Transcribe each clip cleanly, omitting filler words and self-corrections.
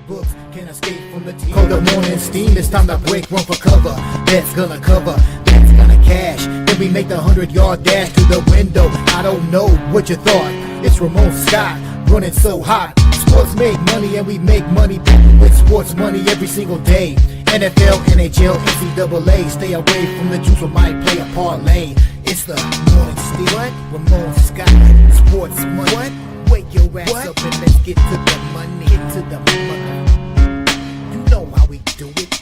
books, can't escape from the team. Call the morning steam, it's time to break, run for cover. That's gonna cover, that's gonna cash. Then we make the 100-yard dash to the window. I don't know what you thought. It's Ramon Scott, running so hot. Sports make money and we make money with sports money every single day. NFL, NHL, NCAA. Stay away from the juice, we might play a parlay. It's the morning steam. What? Ramon Scott, sports money. What? Wake your ass up and let's get to the money. Get to the money. You know how we do it.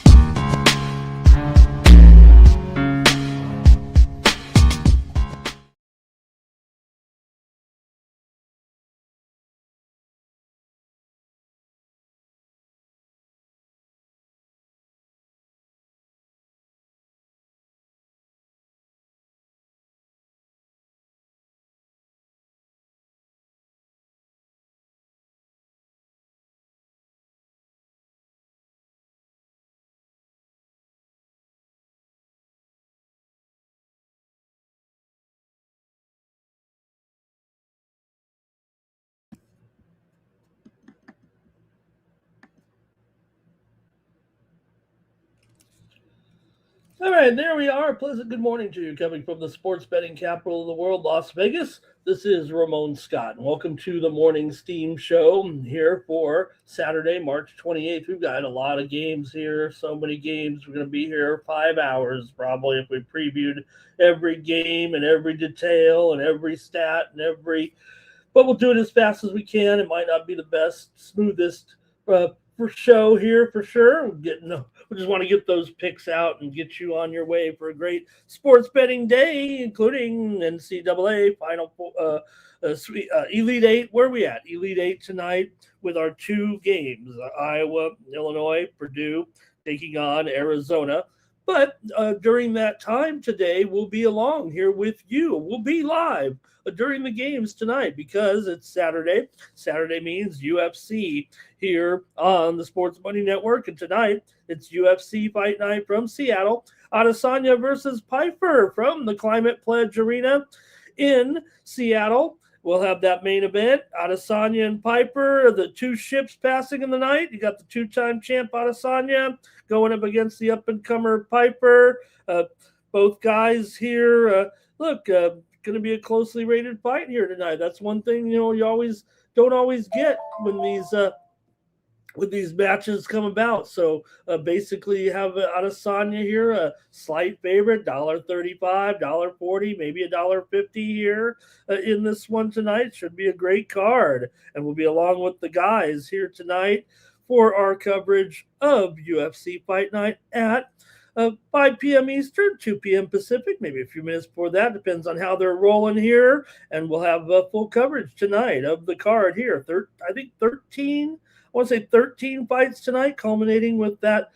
All right, there we are. Pleasant good morning to you, coming from the sports betting capital of the world, Las Vegas. This is Ramon Scott, and welcome to the Morning Steam Show here for Saturday, March 28th. We've got a lot of games here, so many games. We're going to be here 5 hours probably if we previewed every game and every detail and every stat and but we'll do it as fast as we can. It might not be the best, smoothest for show here for sure. We just want to get those picks out and get you on your way for a great sports betting day, including NCAA Final Elite Eight. Where are we at? Elite Eight tonight with our two games: Iowa, Illinois, Purdue taking on Arizona. But during that time today, we'll be along here with you. We'll be live during the games tonight because it's Saturday. Saturday means UFC here on the Sports Money Network. And tonight, it's UFC Fight Night from Seattle. Adesanya versus Piper from the Climate Pledge Arena in Seattle. We'll have that main event. Adesanya and Piper, the two ships passing in the night. You got the two-time champ Adesanya going up against the up-and-comer Piper. Both guys here, going to be a closely rated fight here tonight. That's one thing, you don't always get when these matches come about. So basically you have Adesanya here, a slight favorite, $1.35, $1.40, maybe $1.50 here in this one tonight. Should be a great card. And we'll be along with the guys here tonight for our coverage of UFC Fight Night at 5 p.m. Eastern, 2 p.m. Pacific, maybe a few minutes before that. Depends on how they're rolling here. And we'll have full coverage tonight of the card here. I think 13 fights tonight, culminating with that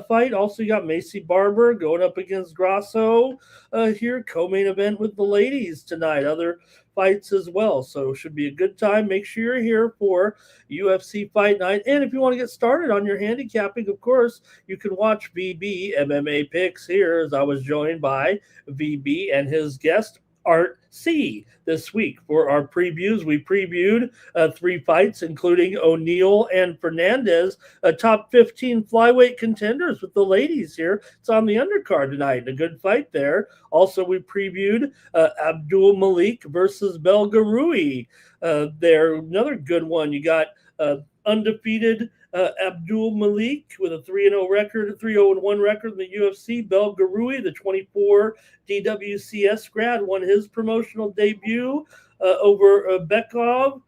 fight. Also, you got Macy Barber going up against Grasso here, co-main event with the ladies tonight. Other fights as well, so it should be a good time. Make sure you're here for UFC Fight Night. And if you want to get started on your handicapping, of course, you can watch VB MMA Picks here, as I was joined by VB and his guest Art C this week for our previews. We previewed 3 fights, including O'Neal and Fernandez, top 15 flyweight contenders with the ladies here. It's on the undercard tonight. A good fight there. Also, we previewed Abdul Malik versus Belgarui. There, another good one. You got undefeated Abdul Malik with a 3-0 record, 3-0-1 record in the UFC. Belgarui, the 24 DWCS grad, won his promotional debut over Bekov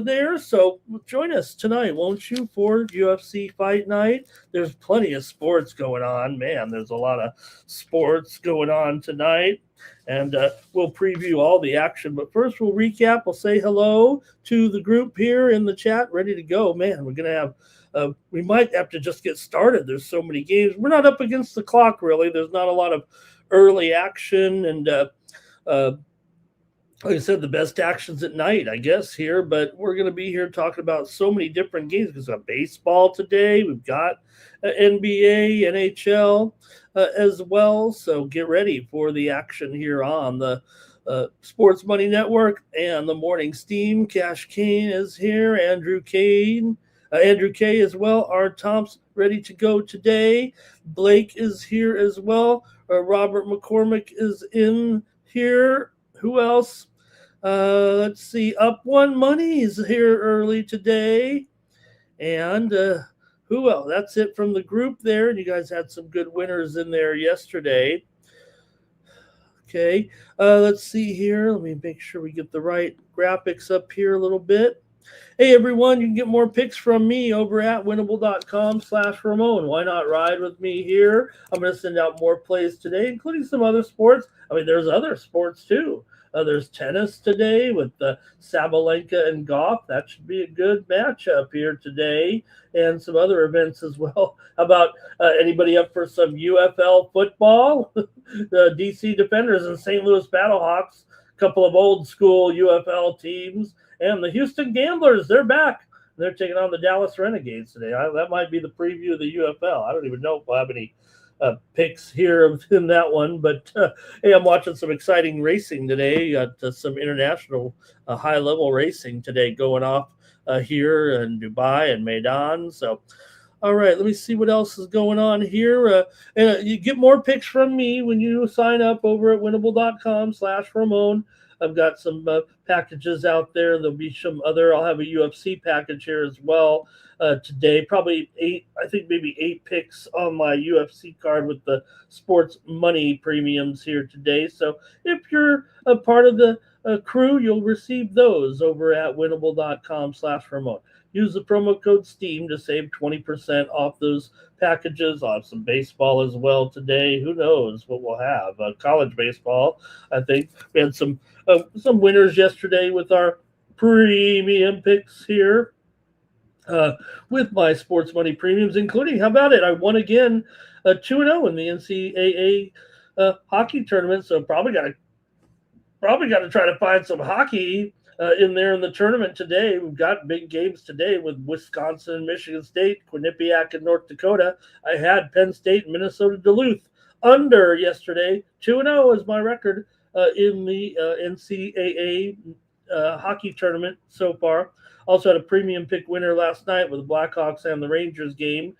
there. So join us tonight, won't you, for UFC Fight Night? There's plenty of sports going on. Man, there's a lot of sports going on tonight. And we'll preview all the action. But first, we'll recap. We'll say hello to the group here in the chat, ready to go. Man, we're going to have we might have to just get started. There's so many games. We're not up against the clock, really. There's not a lot of early action. And like I said, the best action's at night, I guess, here. But we're going to be here talking about so many different games. Because we've got baseball today. We've got NBA, NHL as well. So get ready for the action here on the Sports Money Network and the Morning Steam. Cash Kane is here. Andrew Kane Andrew K as well. R. Tom's ready to go today. Blake is here as well. Robert McCormick is in here. Who else? Let's see. Up One Money is here early today. And who else? That's it from the group there. And you guys had some good winners in there yesterday. Okay. Let's see here. Let me make sure we get the right graphics up here a little bit. Hey, everyone, you can get more picks from me over at winnable.com/Ramon. Why not ride with me here? I'm going to send out more plays today, including some other sports. I mean, there's other sports, too. There's tennis today with Sabalenka and Goff. That should be a good matchup here today, and some other events as well. How about anybody up for some UFL football? The DC Defenders and St. Louis Battlehawks, a couple of old school UFL teams. And the Houston Gamblers, they're back. They're taking on the Dallas Renegades today. That might be the preview of the UFL. I don't even know if we'll have any picks here in that one. But, hey, I'm watching some exciting racing today. Got some international high-level racing today going off here in Dubai and Maidan. So, all right, let me see what else is going on here. You get more picks from me when you sign up over at winnable.com/Ramon. I've got some packages out there. There'll be some other. I'll have a UFC package here as well today. Probably 8, I think maybe 8 picks on my UFC card with the sports money premiums here today. So if you're a part of the crew, you'll receive those over at winnable.com/Ramon. Use the promo code STEAM to save 20% off those packages. I'll have some baseball as well today. Who knows what we'll have? College baseball, I think. We had some winners yesterday with our premium picks here with my sports money premiums, including, how about it? I won again 2-0 in the NCAA hockey tournament, so probably got to try to find some hockey in there in the tournament today. We've got big games today with Wisconsin and Michigan State, Quinnipiac and North Dakota. I had Penn State and Minnesota Duluth under yesterday. 2-0 is my record in the NCAA hockey tournament so far. Also had a premium pick winner last night with the Blackhawks and the Rangers game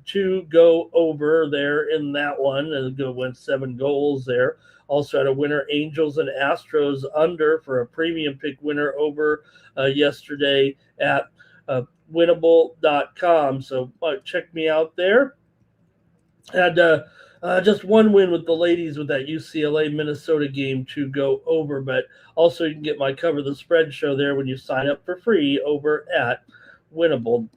to go over there in that one. And went 7 goals there. Also had a winner, Angels and Astros under for a premium pick winner over yesterday at winnable.com. So check me out there. Had just one win with the ladies with that UCLA Minnesota game to go over, but also you can get my Cover the Spread show there when you sign up for free over at winnable.com.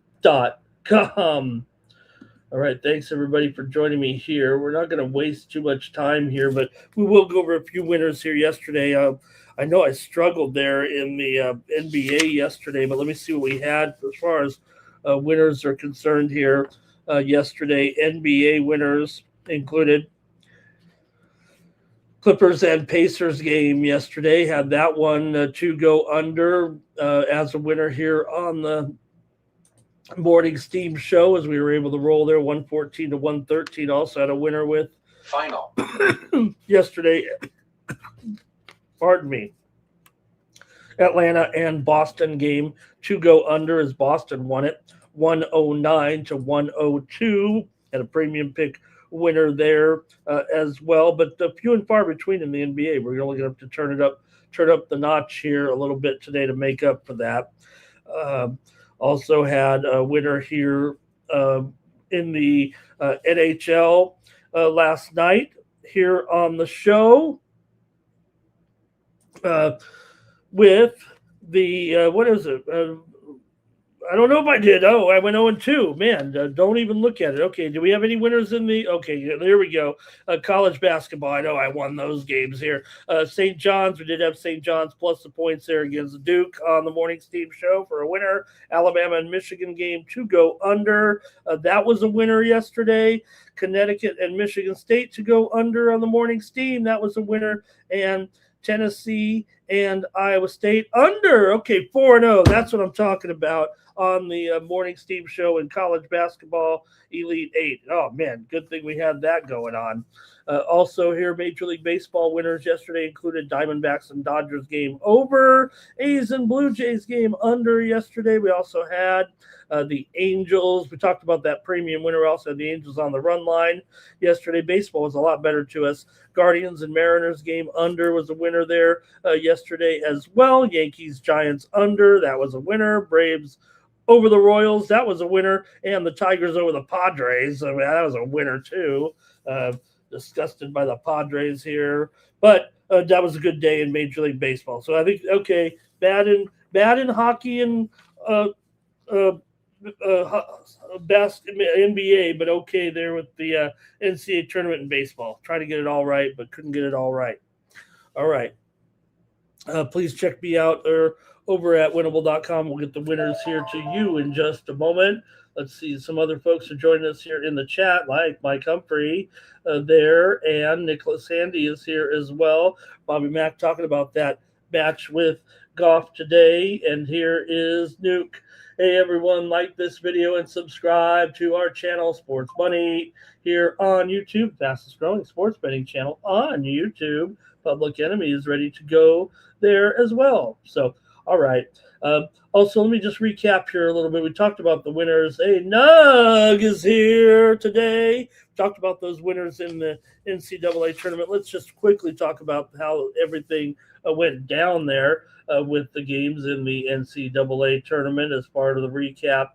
All right, thanks everybody for joining me here. We're not going to waste too much time here, but we will go over a few winners here yesterday. I know I struggled there in the NBA yesterday, but let me see what we had as far as winners are concerned here yesterday. NBA winners included Clippers and Pacers game yesterday. Had that one to go under as a winner here on the morning Steam show, as we were able to roll there 114 to 113. Also had a winner with final yesterday. Pardon me. Atlanta and Boston game to go under as Boston won it 109 to 102. Had a premium pick winner there as well, but few and far between in the NBA. We're going to have to turn up the notch here a little bit today to make up for that. Also had a winner here in the NHL last night here on the show with the what is it? I don't know if I did. Oh, I went 0-2. Man, don't even look at it. Okay, do we have any winners in the? Okay, there we go. College basketball. I know I won those games here. St. John's. We did have St. John's plus the points there against Duke on the morning Steam show for a winner. Alabama and Michigan game to go under. That was a winner yesterday. Connecticut and Michigan State to go under on the morning Steam. That was a winner. And Tennessee and Iowa State under. Okay, 4-0. That's what I'm talking about on the morning Steve show in college basketball Elite 8. Oh, man, good thing we had that going on. Also here, Major League Baseball winners yesterday included Diamondbacks and Dodgers game over, A's and Blue Jays game under yesterday. We also had the Angels. We talked about that premium winner. We also had the Angels on the run line yesterday. Baseball was a lot better to us. Guardians and Mariners game under was a winner there yesterday as well. Yankees Giants under, that was a winner. Braves over the Royals, that was a winner. And the Tigers over the Padres, I mean, that was a winner too. Disgusted by the Padres here, but that was a good day in Major League Baseball. So I think bad in hockey and best NBA, but okay there with the NCAA tournament in baseball. Trying to get it all right, but couldn't get it all right. All right. Please check me out over at winnable.com. We'll get the winners here to you in just a moment. Let's see. Some other folks are joining us here in the chat, like Mike Humphrey there, and Nicholas Handy is here as well. Bobby Mack talking about that match with Goff today. And here is Nuke. Hey, everyone, like this video and subscribe to our channel, Sports Money, here on YouTube. Fastest growing sports betting channel on YouTube. Public Enemy is ready to go there as well. So, all right. Also, let me just recap here a little bit. We talked about the winners. Hey, Nug is here today. Talked about those winners in the NCAA tournament. Let's just quickly talk about how everything went down there with the games in the NCAA tournament as part of the recap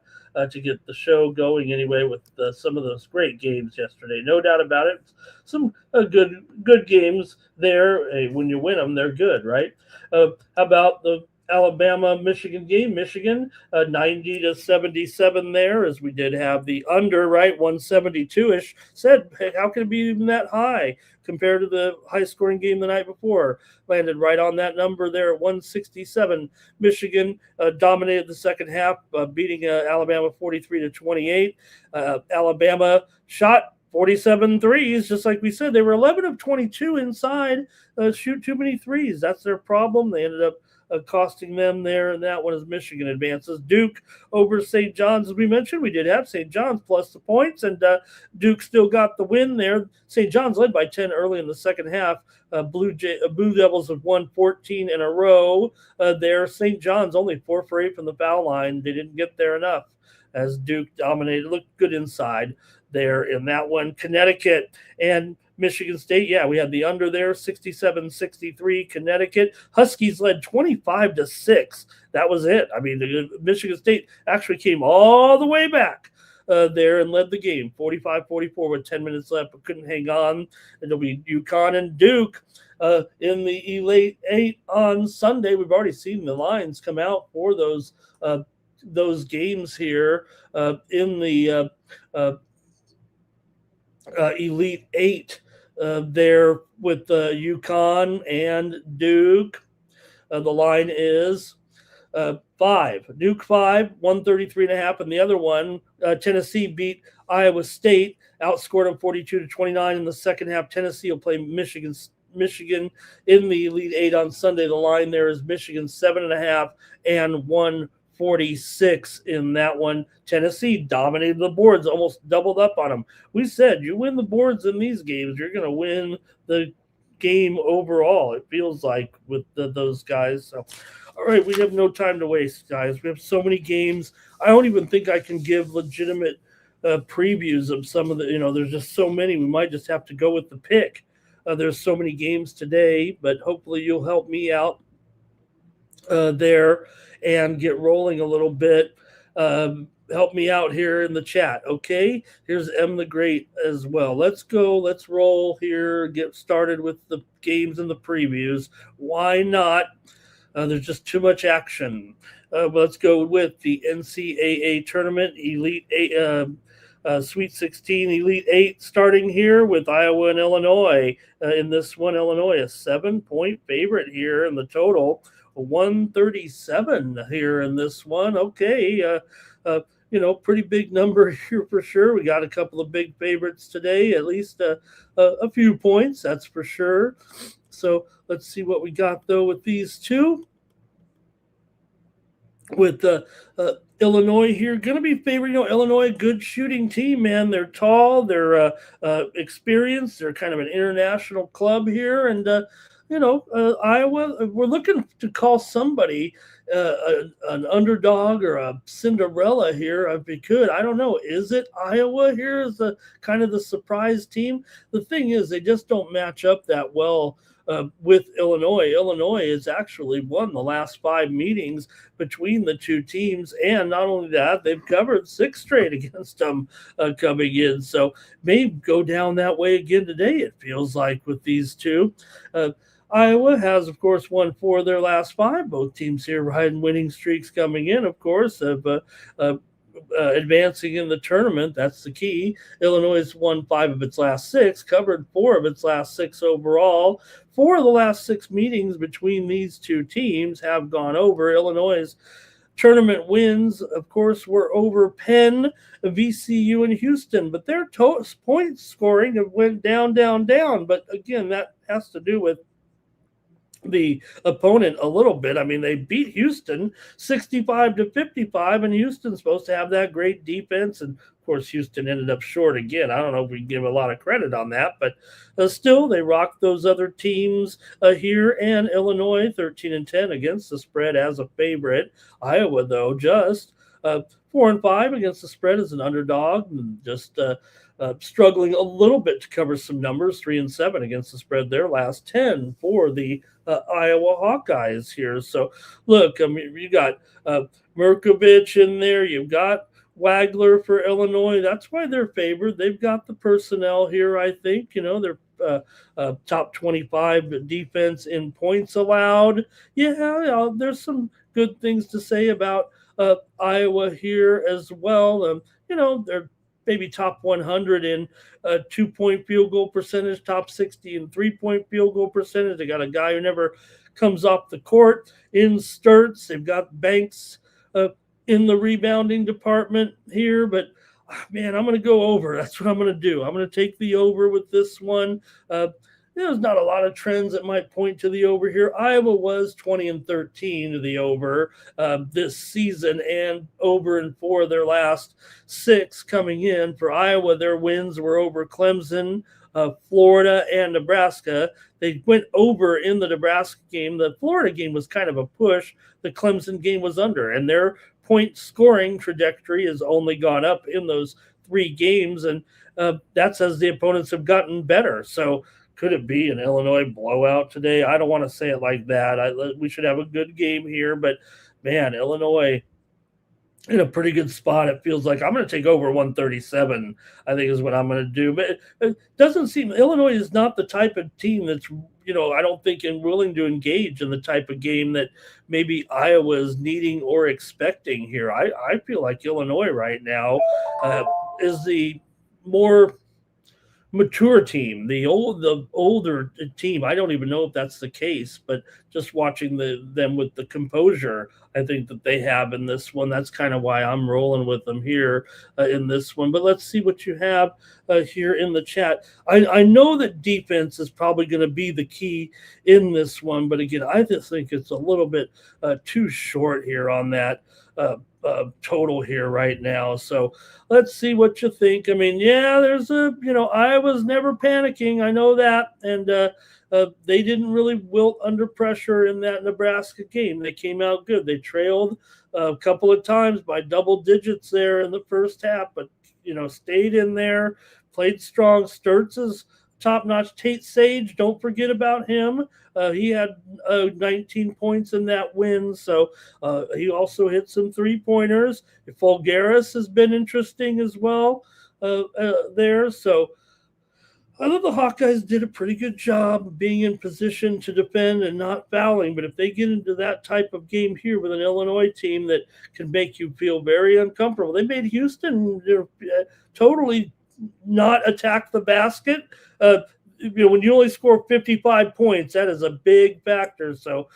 to get the show going anyway with some of those great games yesterday. No doubt about it. Some good games there. Hey, when you win them, they're good, right? How about the Alabama-Michigan game? Michigan 90-77 there, as we did have the under, right, 172-ish. Said, hey, how can it be even that high compared to the high-scoring game the night before? Landed right on that number there at 167. Michigan dominated the second half, beating Alabama 43-28. Alabama shot 47 threes, just like we said. They were 11 of 22 inside, shoot too many threes. That's their problem. They ended up costing them there, and that one is Michigan advances. Duke over St. John's, as we mentioned. We did have St. John's plus the points, and Duke still got the win there. St. John's led by 10 early in the second half. Blue Devils have won 14 in a row there. St. John's only 4 for 8 from the foul line. They didn't get there enough as Duke dominated. Looked good inside there in that one. Connecticut and Michigan State, yeah, we had the under there, 67-63. Connecticut Huskies led 25-6. That was it. I mean, Michigan State actually came all the way back there and led the game, 45-44 with 10 minutes left, but couldn't hang on. It'll be UConn and Duke in the Elite 8 on Sunday. We've already seen the lines come out for those games here in the Elite 8 there with UConn and Duke. The line is 5. Duke 5, 133.5, and the other one, Tennessee beat Iowa State, outscored them 42-29 in the second half. Tennessee will play Michigan in the Elite 8 on Sunday. The line there is Michigan 7.5 and 146 in that one. Tennessee dominated the boards, almost doubled up on them. We said you win the boards in these games, you're going to win the game overall, it feels like, with those guys. So, all right, we have no time to waste, guys. We have so many games. I don't even think I can give legitimate previews of some of the, there's just so many. We might just have to go with the pick. There's so many games today, but hopefully you'll help me out there and get rolling a little bit. Help me out here in the chat, okay? Here's M the Great as well. Let's go. Let's roll here. Get started with the games and the previews. Why not? There's just too much action. Let's go with the NCAA tournament, Elite 8, Sweet 16, Elite 8, starting here with Iowa and Illinois. In this one, Illinois, a 7-point favorite here in the total. 137 here in this one. Okay, pretty big number here for sure. We got a couple of big favorites today, at least a few points, that's for sure. So let's see what we got, though, with these two. With Illinois here, going to be favored. Illinois, good shooting team, man. They're tall, they're experienced, they're kind of an international club here, and Iowa. We're looking to call somebody an underdog or a Cinderella here if we could. I don't know. Is it Iowa here? Is the kind of the surprise team? The thing is, they just don't match up that well. With Illinois. Illinois has actually won the last 5 meetings between the two teams, and not only that, they've covered 6 straight against them coming in. So may go down that way again today, it feels like, with these two. Iowa has, of course, won 4 of their last 5. Both teams here riding winning streaks coming in, of course, of advancing in the tournament. That's the key. Illinois has won 5 of its last 6, covered 4 of its last 6 overall. 4 of the last 6 meetings between these two teams have gone over. Illinois' tournament wins, of course, were over Penn, VCU, and Houston, but their point scoring have went down. But again, that has to do with the opponent a little bit. I mean, they beat Houston 65-55, and Houston's supposed to have that great defense. And of course, Houston ended up short again. I don't know if we can give a lot of credit on that, but still, they rocked those other teams here. And Illinois 13-10 against the spread as a favorite. Iowa, though, just 4-5 against the spread as an underdog, and just struggling a little bit to cover some numbers. 3-7 against the spread their last 10 for the Iowa Hawkeyes here. So look, I mean, you got Merkovich in there. You've got Wagler for Illinois. That's why they're favored. They've got the personnel here, I think. They're top 25 defense in points allowed. Yeah, there's some good things to say about Iowa here as well. They're maybe top 100 in 2-point field goal percentage, top 60 in 3-point field goal percentage. They got a guy who never comes off the court in Sturts. They've got Banks in the rebounding department here, but man, I'm going to go over. That's what I'm going to do. I'm going to take the over with this one. There's not a lot of trends that might point to the over here. Iowa was 20-13 to the over this season, and over in 4 of their last 6 coming in. For Iowa, their wins were over Clemson, Florida, and Nebraska. They went over in the Nebraska game. The Florida game was kind of a push. The Clemson game was under, and their point scoring trajectory has only gone up in those 3 games, and that's as the opponents have gotten better. So could it be an Illinois blowout today? I don't want to say it like that. We should have a good game here, but man, Illinois in a pretty good spot. It feels like I'm going to take over 137, I think is what I'm going to do. But it doesn't seem Illinois is not the type of team that's, I don't think willing to engage in the type of game that maybe Iowa is needing or expecting here. I feel like Illinois right now is the more mature team, the older team. I don't even know if that's the case, but just watching them with the composure I think that they have in this one, that's kind of why I'm rolling with them here in this one. But let's see what you have here in the chat. I know that defense is probably going to be the key in this one, but again, I just think it's a little bit too short here on that total here right now. So let's see what you think. I mean, yeah, there's Iowa's never panicking. I know that. And they didn't really wilt under pressure in that Nebraska game. They came out good. They trailed a couple of times by double digits there in the first half, but, stayed in there, played strong. Sturts is top-notch. Tate Sage, don't forget about him. He had 19 points in that win, so he also hit some three-pointers. Fulgaris has been interesting as well there. So I thought the Hawkeyes did a pretty good job of being in position to defend and not fouling, but if they get into that type of game here with an Illinois team that can make you feel very uncomfortable, they made Houston totally not attack the basket. When you only score 55 points, that is a big factor. So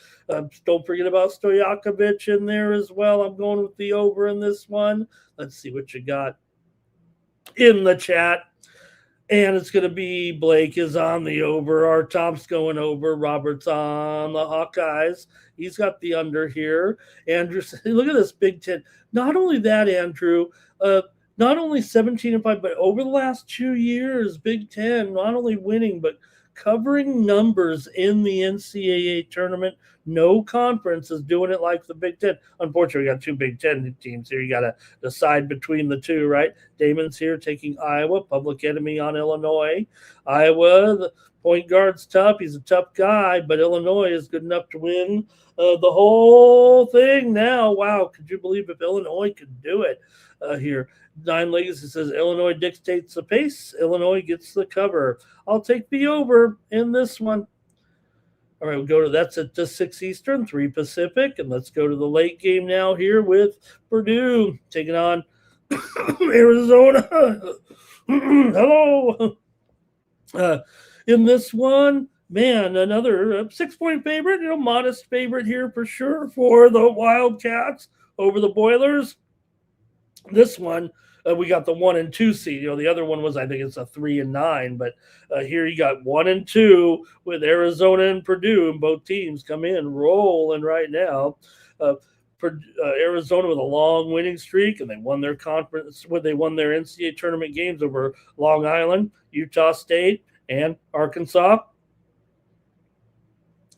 don't forget about Stojakovic in there as well. I'm going with the over in this one. Let's see what you got in the chat. And it's going to be Blake is on the over. Our top's going over. Robert's on the Hawkeyes. He's got the under here. Andrew, look at this Big Ten. Not only that, Andrew, not only 17-5, but over the last 2 years, Big Ten not only winning, but covering numbers in the NCAA tournament. No conference is doing it like the Big Ten. Unfortunately, we got two Big Ten teams here. You got to decide between the two, right? Damon's here taking Iowa, public enemy on Illinois. Iowa, the point guard's tough. He's a tough guy, but Illinois is good enough to win the whole thing now. Wow, could you believe if Illinois could do it here? Nine Legacy says Illinois dictates the pace. Illinois gets the cover. I'll take the over in this one. All right, we'll go to that's at 6 Eastern, 3 Pacific, and let's go to the late game now here with Purdue taking on Arizona. Hello. In this one, man, another 6-point favorite, modest favorite here for sure for the Wildcats over the Boilers. This one, we got the 1 and 2 seed. The other one was, I think it's a 3 and 9, but here you got 1 and 2 with Arizona and Purdue, and both teams come in rolling right now. Arizona with a long winning streak, and they won their conference when they won their NCAA tournament games over Long Island, Utah State, and Arkansas.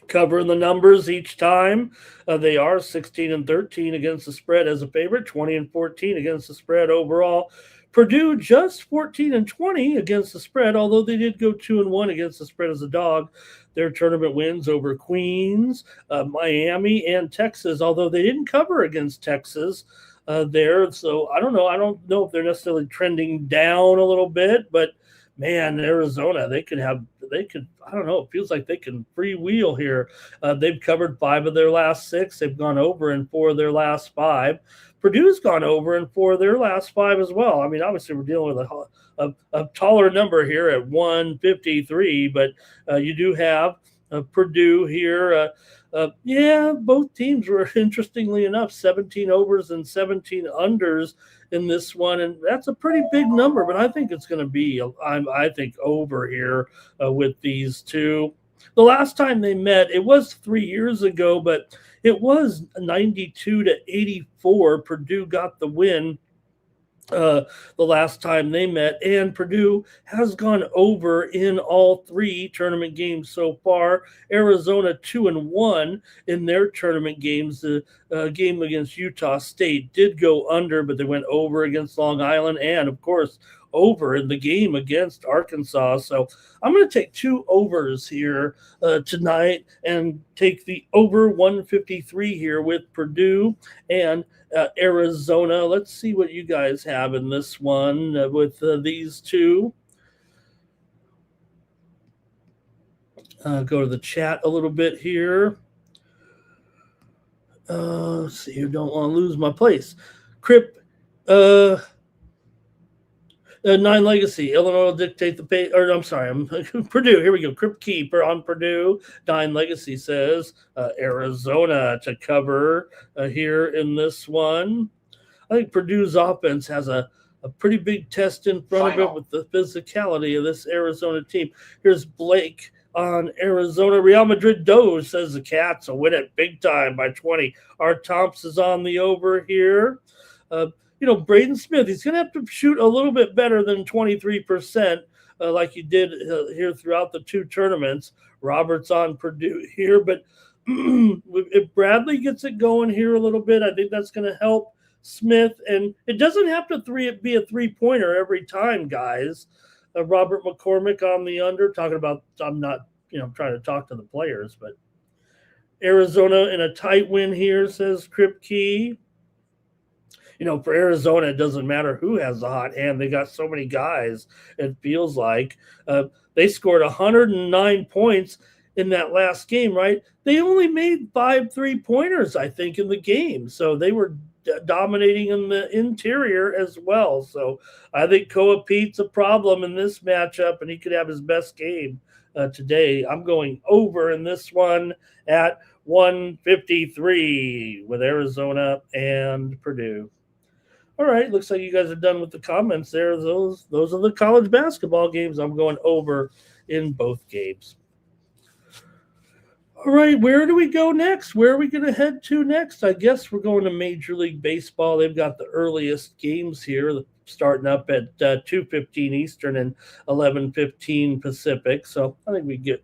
Covering the numbers each time. They are 16 and 13 against the spread as a favorite, 20 and 14 against the spread overall. Purdue just 14 and 20 against the spread, although they did go 2 and 1 against the spread as a dog. Their tournament wins over Queens, Miami, and Texas, although they didn't cover against Texas there. So I don't know. I don't know if they're necessarily trending down a little bit, but man, Arizona, they could, I don't know, it feels like they can freewheel here. They've covered 5 of their last 6. They've gone over in 4 of their last 5. Purdue's gone over in 4 of their last 5 as well. I mean, obviously we're dealing with a taller number here at 153, but you do have Purdue here. Both teams were, interestingly enough, 17 overs and 17 unders in this one, and that's a pretty big number, but I think it's going to be, I think, over here with these two. The last time they met, it was 3 years ago, but it was 92-84. Purdue got the win the last time they met, and Purdue has gone over in all 3 tournament games so far. Arizona 2-1 in their tournament games. The game against Utah State did go under, but they went over against Long Island, and of course over in the game against Arkansas. So I'm going to take 2 overs here tonight and take the over 153 here with Purdue and Arizona. Let's see what you guys have in this one with these two. Go to the chat a little bit here. Let's see, I don't want to lose my place. Crip, 9 Legacy, Illinois will dictate the pace. Or I'm sorry, I'm Purdue. Here we go. Crip Keeper on Purdue. 9 Legacy says Arizona to cover here in this one. I think Purdue's offense has a pretty big test in front of it with the physicality of this Arizona team. Here's Blake on Arizona. Real Madrid Doge says the Cats will win it big time by 20. Art Thompson's on the over here. Braden Smith, he's going to have to shoot a little bit better than 23% like he did here throughout the 2 tournaments. Robert's on Purdue here, but if Bradley gets it going here a little bit, I think that's going to help Smith. And it doesn't have to be a 3-pointer every time, guys. Robert McCormick on the under, talking about, I'm not trying to talk to the players, but Arizona in a tight win here, says Kripke. For Arizona, it doesn't matter who has the hot hand. They got so many guys, it feels like. They scored 109 points in that last game, right? They only made 5 3-pointers, I think, in the game. So they were dominating in the interior as well. So I think Koa Pete's a problem in this matchup, and he could have his best game today. I'm going over in this one at 153 with Arizona and Purdue. All right, looks like you guys are done with the comments there. Those are the college basketball games. I'm going over in both games. All right, where do we go next? Where are we going to head to next? I guess we're going to Major League Baseball. They've got the earliest games here, starting up at 2:15 Eastern and 11:15 Pacific. So I think we get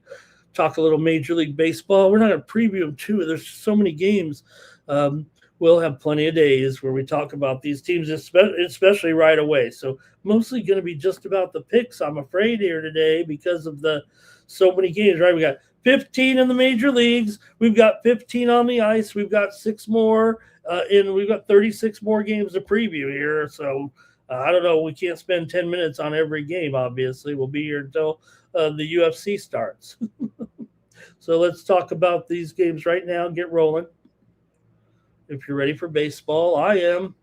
talk a little Major League Baseball. We're not going to preview them too. There's so many games. Um, we'll have plenty of days where we talk about these teams, especially right away. So mostly going to be just about the picks, I'm afraid, here today because of the so many games. Right, we got 15 in the major leagues. We've got 15 on the ice. We've got 6 more, and we've got 36 more games to preview here. So I don't know. We can't spend 10 minutes on every game. Obviously, we'll be here until the UFC starts. So let's talk about these games right now. Get rolling. If you're ready for baseball, I am.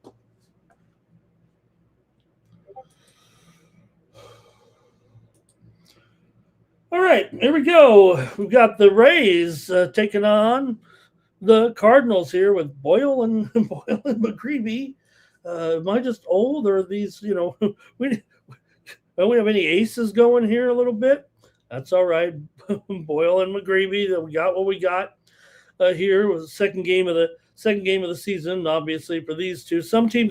All right, here we go. We've got the Rays taking on the Cardinals here with Boyle and Boyle and McGreevy. Am I just old, or are these? We don't we have any aces going here a little bit? That's all right. Boyle and McGreevy. That we got what we got here. Was the second game of the season. Obviously for these two,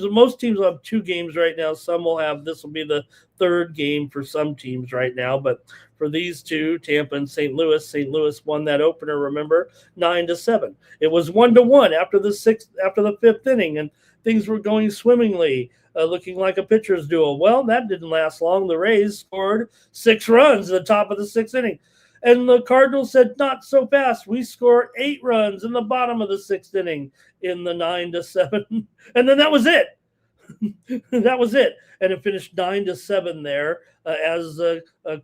most teams will have 2 games right now. Some will have this will be the third game for some teams right now, but for these two, Tampa and St. Louis won that opener. Remember, 9-7. It was 1-1 after the 5th inning, and things were going swimmingly, looking like a pitcher's duel. Well, that didn't last long. The Rays scored 6 runs at the top of the 6th inning. And the Cardinals said, not so fast. We scored 8 runs in the bottom of the 6th inning in the 9-7. And then that was it. That was it. And it finished 9-7 there as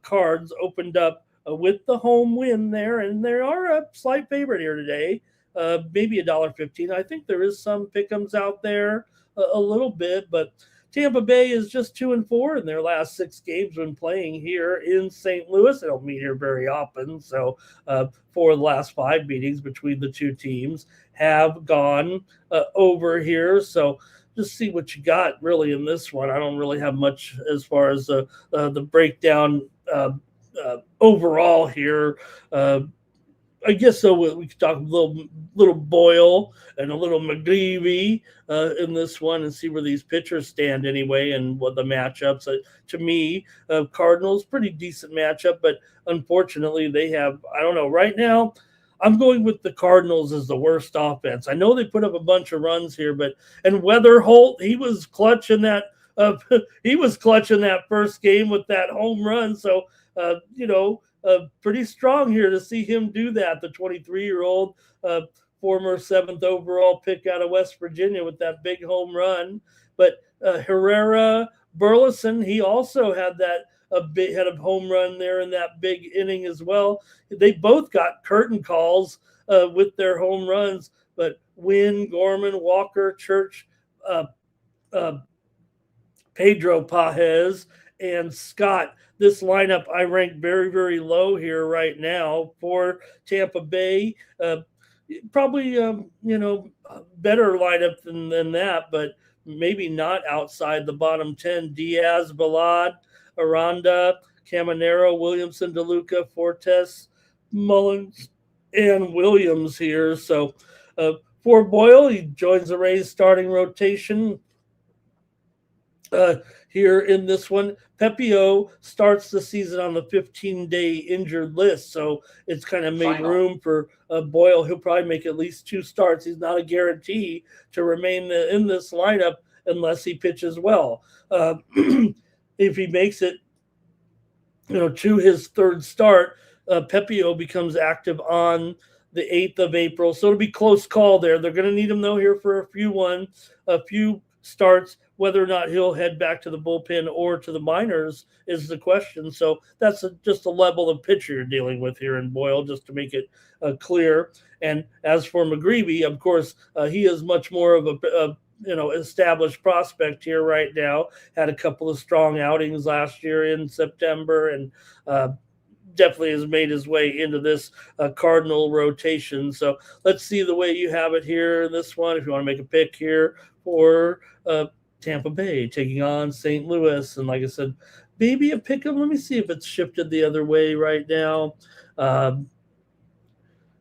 Cards opened up with the home win there. And they are a slight favorite here today, maybe $1.15. I think there is some pick'ems out there a little bit, but Tampa Bay is just 2-4 in their last 6 games when playing here in St. Louis. They don't meet here very often, so 4 of the last 5 meetings between the two teams have gone over here. So just see what you got really in this one. I don't really have much as far as the breakdown overall here. I guess so. We could talk a little Boyle and a little McGreevy in this one and see where these pitchers stand anyway and what the matchups. To me, Cardinals, pretty decent matchup, but unfortunately they have, I don't know, right now I'm going with the Cardinals as the worst offense. I know they put up a bunch of runs here, and Weatherholt, he was clutching that first game with that home run. So, pretty strong here to see him do that. The 23-year-old former 7th overall pick out of West Virginia with that big home run. But Herrera, Burleson, he also had had a home run there in that big inning as well. They both got curtain calls with their home runs, but Wynn, Gorman, Walker, Church, Pedro Pajes, and Scott. This lineup I rank very, very low here right now for Tampa Bay. Probably, better lineup than that, but maybe not outside the bottom 10. Diaz, Balad, Aranda, Caminero, Williamson, DeLuca, Fortes, Mullins, and Williams here. So for Boyle, he joins the Rays starting rotation here in this one. Pepio starts the season on the 15-day injured list, so it's kind of made room for Boyle. He'll probably make at least 2 starts. He's not a guarantee to remain in this lineup unless he pitches well. If he makes it, to his 3rd start, Pepio becomes active on the 8th of April. So it'll be close call there. They're going to need him though here for a few starts. Whether or not he'll head back to the bullpen or to the minors is the question. So that's just a level of pitcher you're dealing with here in Boyle, just to make it clear. And as for McGreevy, of course, he is much more of a established prospect here right now. Had a couple of strong outings last year in September, and definitely has made his way into this Cardinal rotation. So let's see the way you have it here in this one. If you want to make a pick here for Tampa Bay taking on St. Louis. And like I said, maybe a pick 'em. Let me see if it's shifted the other way right now.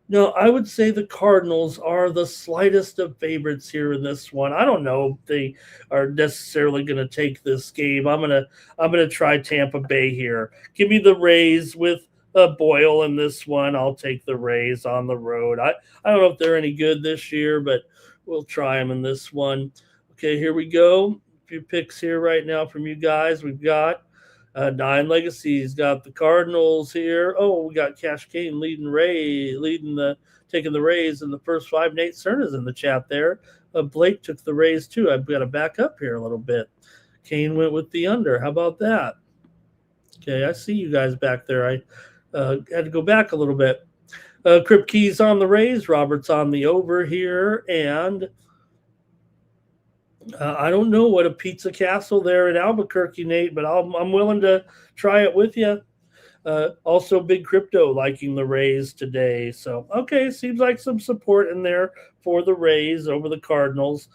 No, I would say the Cardinals are the slightest of favorites here in this one. I don't know if they are necessarily going to take this game. I'm gonna try Tampa Bay here. Give me the Rays with Boyle in this one. I'll take the Rays on the road. I don't know if they're any good this year, but we'll try them in this one. Okay, here we go. A few picks here right now from you guys. We've got Nine Legacies got the Cardinals here. Oh, we got Cash Kane taking the Rays in the first five. Nate Cerna's in the chat there. Blake took the Rays too. I've got to back up here a little bit. Kane went with the under. How about that? Okay, I see you guys back there. I had to go back a little bit. Kripke's on the Rays. Robert's on the over here, and I don't know what a Pizza Castle there in Albuquerque, Nate, but I'm willing to try it with you. Also, Big Crypto liking the Rays today. So, okay, seems like some support in there for the Rays over the Cardinals.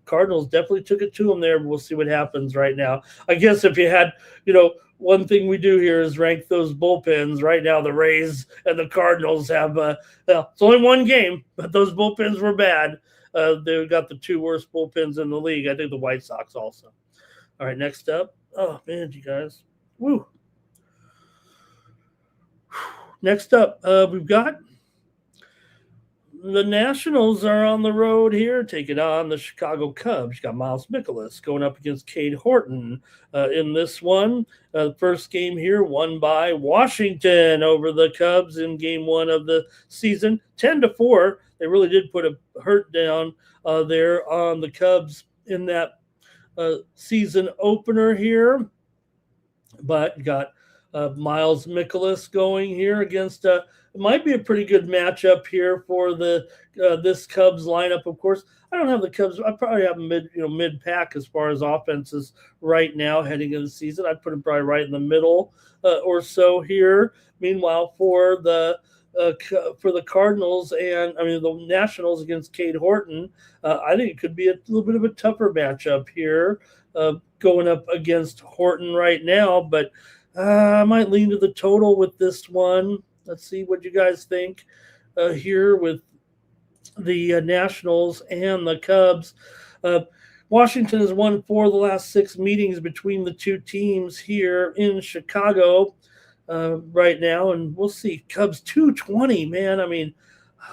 Cardinals definitely took it to them there, but we'll see what happens right now. I guess if you had, one thing we do here is rank those bullpens. Right now, the Rays and the Cardinals have, it's only one game, but those bullpens were bad. They've got the two worst bullpens in the league. I think the White Sox also. All right, next up. Oh, man, you guys. Woo. Next up, we've got the Nationals are on the road here, taking on the Chicago Cubs. You got Miles Mikolas going up against Cade Horton in this one. First game here won by Washington over the Cubs in game one of the season, 10-4. They really did put a hurt down there on the Cubs in that season opener here. But got Miles Mikolas going here against it might be a pretty good matchup here for the this Cubs lineup. Of course, I don't have the Cubs. I probably have mid pack as far as offenses right now heading into the season. I'd put them probably right in the middle or so here. Meanwhile, for the Cardinals and the Nationals against Cade Horton, I think it could be a little bit of a tougher matchup here going up against Horton right now. But I might lean to the total with this one. Let's see what you guys think here with the Nationals and the Cubs. Washington has won 4 of the last 6 meetings between the two teams here in Chicago right now, and we'll see. Cubs 220, man.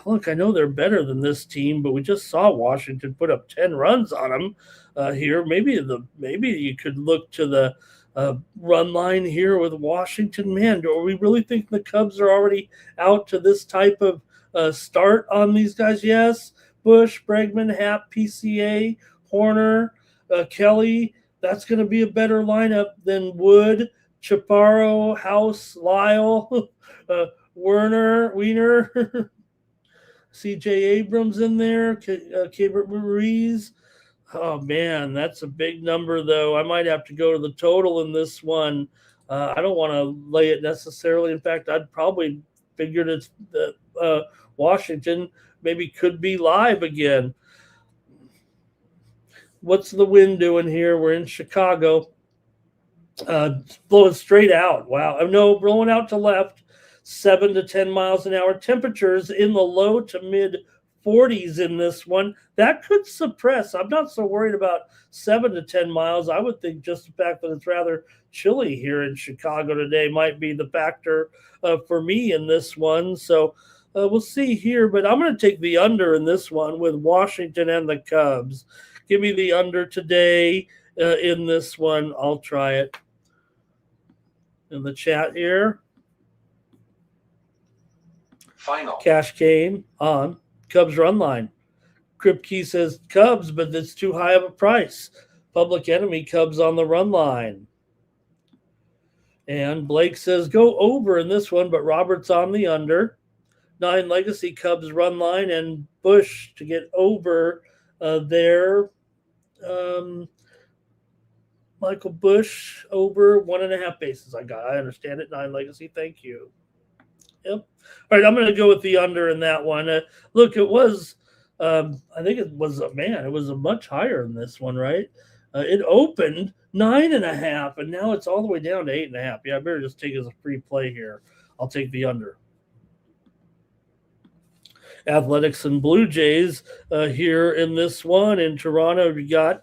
Look, I know they're better than this team, but we just saw Washington put up 10 runs on them here. Maybe you could look to the run line here with Washington. Man, do we really think the Cubs are already out to this type of start on these guys? Yes. Bush, Bregman, Happ, PCA, Horner, Kelly. That's going to be a better lineup than Wood, Chaparro, House, Lyle, Wiener, CJ Abrams in there, Cabert Ruiz. Oh, man, that's a big number, though. I might have to go to the total in this one. I don't want to lay it necessarily. In fact, I'd probably figure that Washington maybe could be live again. What's the wind doing here? We're in Chicago. Blowing straight out. Wow. No, blowing out to left, 7 to 10 miles an hour. Temperatures in the low to mid 40s in this one. That could suppress. I'm not so worried about 7 to 10 miles. I would think just the fact that it's rather chilly here in Chicago today might be the factor for me in this one. So we'll see here, but I'm going to take the under in this one with Washington and the Cubs. Give me the under today in this one. I'll try it in the chat here. Final. Cash Kane on Cubs run line. Kripke says Cubs, but it's too high of a price. Public Enemy Cubs on the run line. And Blake says go over in this one, but Robert's on the under. 9 Legacy Cubs run line and Bush to get over there. Michael Bush over 1.5 bases. I understand it. 9 Legacy. Thank you. Yep. All right, I'm going to go with the under in that one. Look, it was, I think it was it was a much higher in this one, right? It opened 9.5, and now it's all the way down to 8.5. Yeah, I better just take it as a free play here. I'll take the under. Athletics and Blue Jays here in this one. In Toronto, we got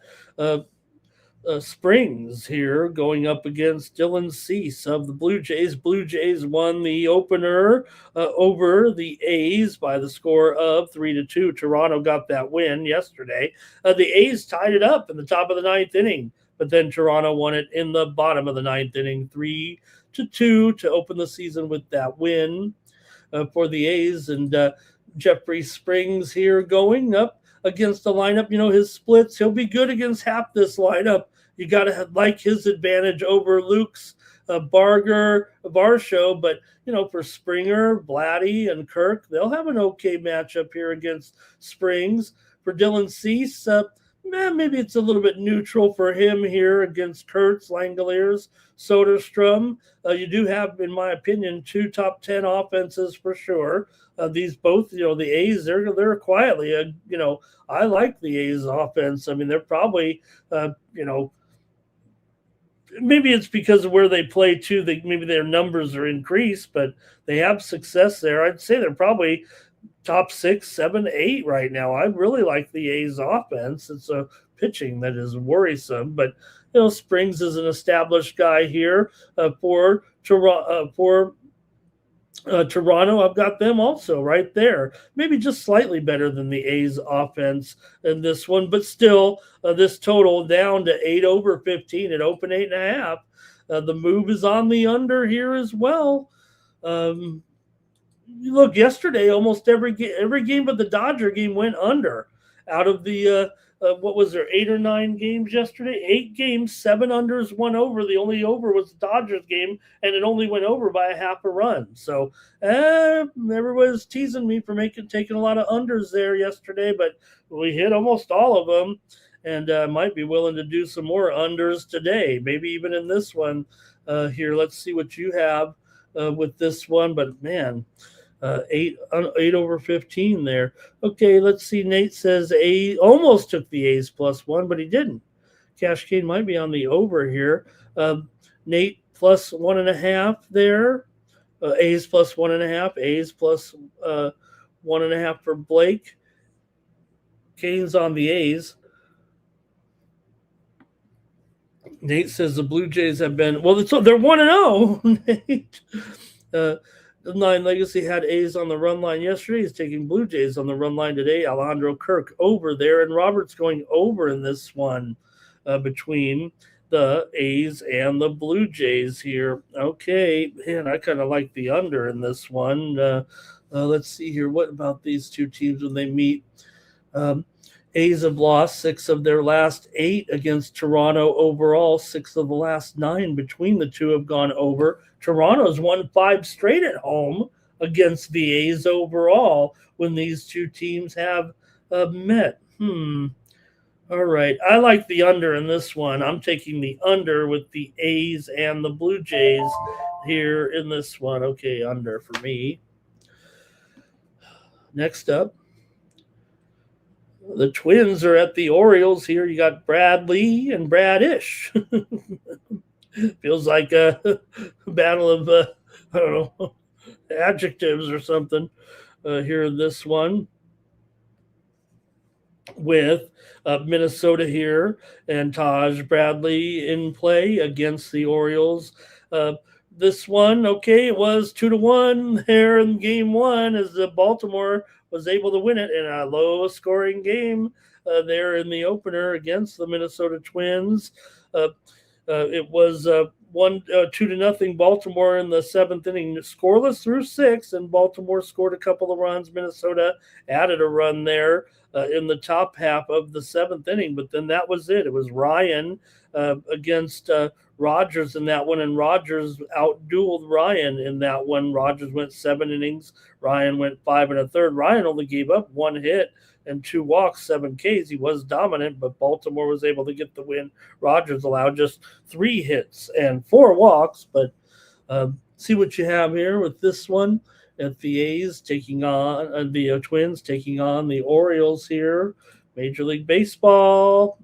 Springs here going up against Dylan Cease of the Blue Jays. Blue Jays won the opener over the A's by the score of 3-2. Toronto got that win yesterday. The A's tied it up in the top of the ninth inning, but then Toronto won it in the bottom of the ninth inning, 3-2 to open the season with that win for the A's. And Jeffrey Springs here going up against the lineup. His splits, he'll be good against half this lineup. You got to like his advantage over Luke's Varsho, but for Springer, Vladdy, and Kirk, they'll have an okay matchup here against Springs. For Dylan Cease, maybe it's a little bit neutral for him here against Kurtz, Langoliers, Soderstrom. You do have, in my opinion, 2 top 10 offenses for sure. These both, the A's, they're quietly, I like the A's offense. I mean, they're probably, maybe it's because of where they play too. Maybe their numbers are increased, but they have success there. I'd say they're probably top 6, 7, 8 right now. I really like the A's offense. It's a pitching that is worrisome, but Springs is an established guy here for Toronto. I've got them also right there. Maybe just slightly better than the A's offense in this one, but still this total down to 8/15. It opened 8.5. The move is on the under here as well. Look, yesterday almost every game but the Dodger game went under. Out of the what was there, 8 or 9 games yesterday? 8 games, 7 unders, 1 over. The only over was the Dodgers game, and it only went over by a half a run. So everybody's teasing me for taking a lot of unders there yesterday, but we hit almost all of them, and might be willing to do some more unders today, maybe even in this one here. Let's see what you have with this one, but man, 8/15 there. Okay, let's see. Nate says A almost took the A's +1, but he didn't. Cash Cane might be on the over here. Nate plus 1.5 there. A's plus 1.5. A's plus 1.5 for Blake. Cane's on the A's. Nate says the Blue Jays have been they're 1-0. Nate. Nine Legacy had A's on the run line yesterday. He's taking Blue Jays on the run line today. Alejandro Kirk over there, and Robert's going over in this one between the A's and the Blue Jays here. Okay, man, I kind of like the under in this one. Let's see here. What about these two teams when they meet? A's have lost 6 of their last 8 against Toronto overall. 6 of the last 9 between the two have gone over. Toronto's won 5 straight at home against the A's overall when these two teams have met. All right. I like the under in this one. I'm taking the under with the A's and the Blue Jays here in this one. Okay, under for me. Next up, the Twins are at the Orioles here. You got Bradley and Bradish. Feels like a battle of, I don't know, adjectives or something here in this one. With Minnesota here and Taj Bradley in play against the Orioles. This one, okay, it was 2-1 there in game 1 as the Baltimore was able to win it in a low-scoring game there in the opener against the Minnesota Twins. It was 2-0 Baltimore in the 7th inning, scoreless through 6, and Baltimore scored a couple of runs. Minnesota added a run there in the top half of the 7th inning, but then that was it. It was Ryan against Rogers in that one, and Rogers outdueled Ryan in that one. Rogers went 7 innings. Ryan went 5 1/3. Ryan only gave up 1 hit and 2 walks, 7 Ks. He was dominant, but Baltimore was able to get the win. Rogers allowed just 3 hits and 4 walks, but see what you have here with this one. At the A's taking on the Twins taking on the Orioles here. Major League Baseball.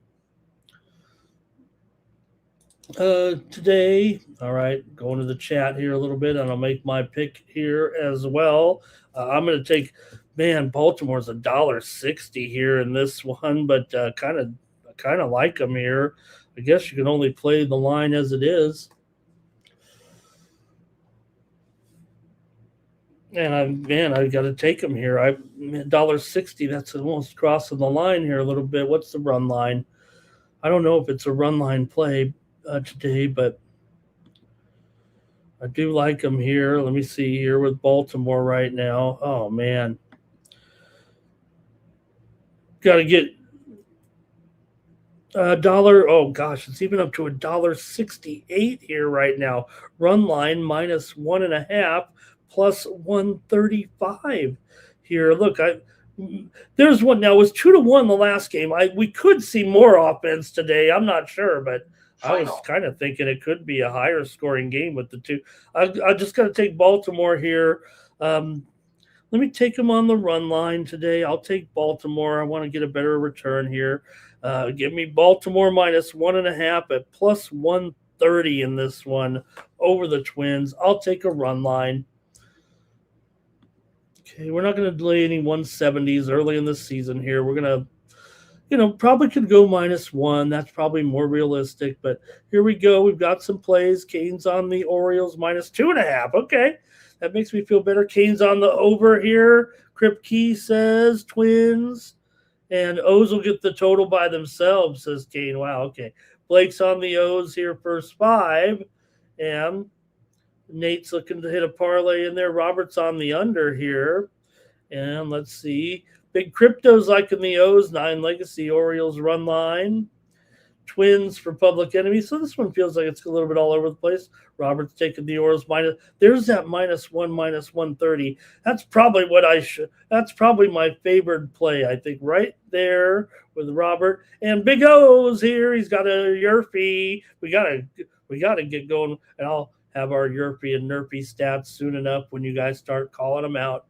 Today, all right, going to the chat here a little bit, and I'll make my pick here as well. I'm going to take, man, Baltimore's $1.60 here in this one, but kind of like them here. I guess you can only play the line as it is. And I got to take them here. $1.60. That's almost crossing the line here a little bit. What's the run line? I don't know if it's a run line play today, but I do like them here. Let me see here with Baltimore right now. Oh man, got to get a dollar. Oh gosh, it's even up to $1.68 here right now. Run line minus 1.5 plus 135 here. Look, there's one now. It was 2-1 the last game. We could see more offense today. I'm not sure, but I was kind of thinking it could be a higher scoring game with the two. I just got to take Baltimore here. Let me take them on the run line today. I'll take Baltimore. I want to get a better return here. Give me Baltimore minus 1.5 at plus 130 in this one over the Twins. I'll take a run line. Okay, we're not going to delay any 170s early in the season here. We're going to, probably could go -1. That's probably more realistic. But here we go. We've got some plays. Canes on the Orioles -2.5. Okay, that makes me feel better. Canes on the over here. Kripke says Twins. And O's will get the total by themselves, says Kane. Wow, okay. Blake's on the O's here, first 5. And Nate's looking to hit a parlay in there. Robert's on the under here. And let's see. Big Crypto's liking the O's, 9 Legacy, Orioles run line. Twins for Public Enemy. So this one feels like it's a little bit all over the place. Robert's taking the Orioles minus. There's that -1, -130. That's probably what I should. That's probably my favored play. I think right there with Robert and Big O's here. He's got a Yerfie. We gotta get going, and I'll have our Yerfie and Nerfie stats soon enough when you guys start calling them out.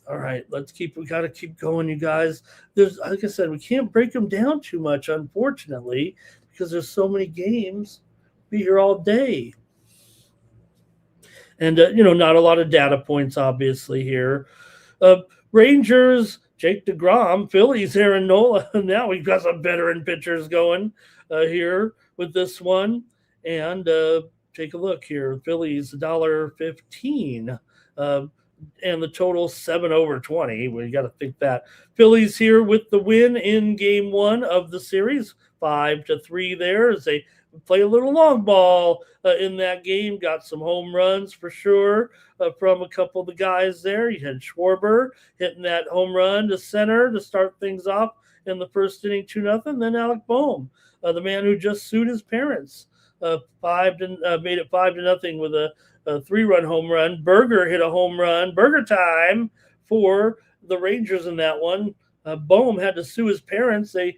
All right, we got to keep going, you guys. Like I said, we can't break them down too much, unfortunately, because there's so many games. Be here all day. And, not a lot of data points, obviously, here. Rangers, Jake DeGrom, Phillies, Aaron Nola. Now we've got some veteran pitchers going here with this one. And take a look here. Phillies, $1.15. And the total 7/20. Well, you got to think that. Phillies here with the win in game 1 of the series, 5-3 there as they play a little long ball in that game. Got some home runs for sure from a couple of the guys there. You had Schwarber hitting that home run to center to start things off in the first inning, 2-0. Then Alec Boehm, the man who just sued his parents, made it 5-0 with a 3-run home run. Berger hit a home run. Berger time for the Rangers in that one. Boehm had to sue his parents. They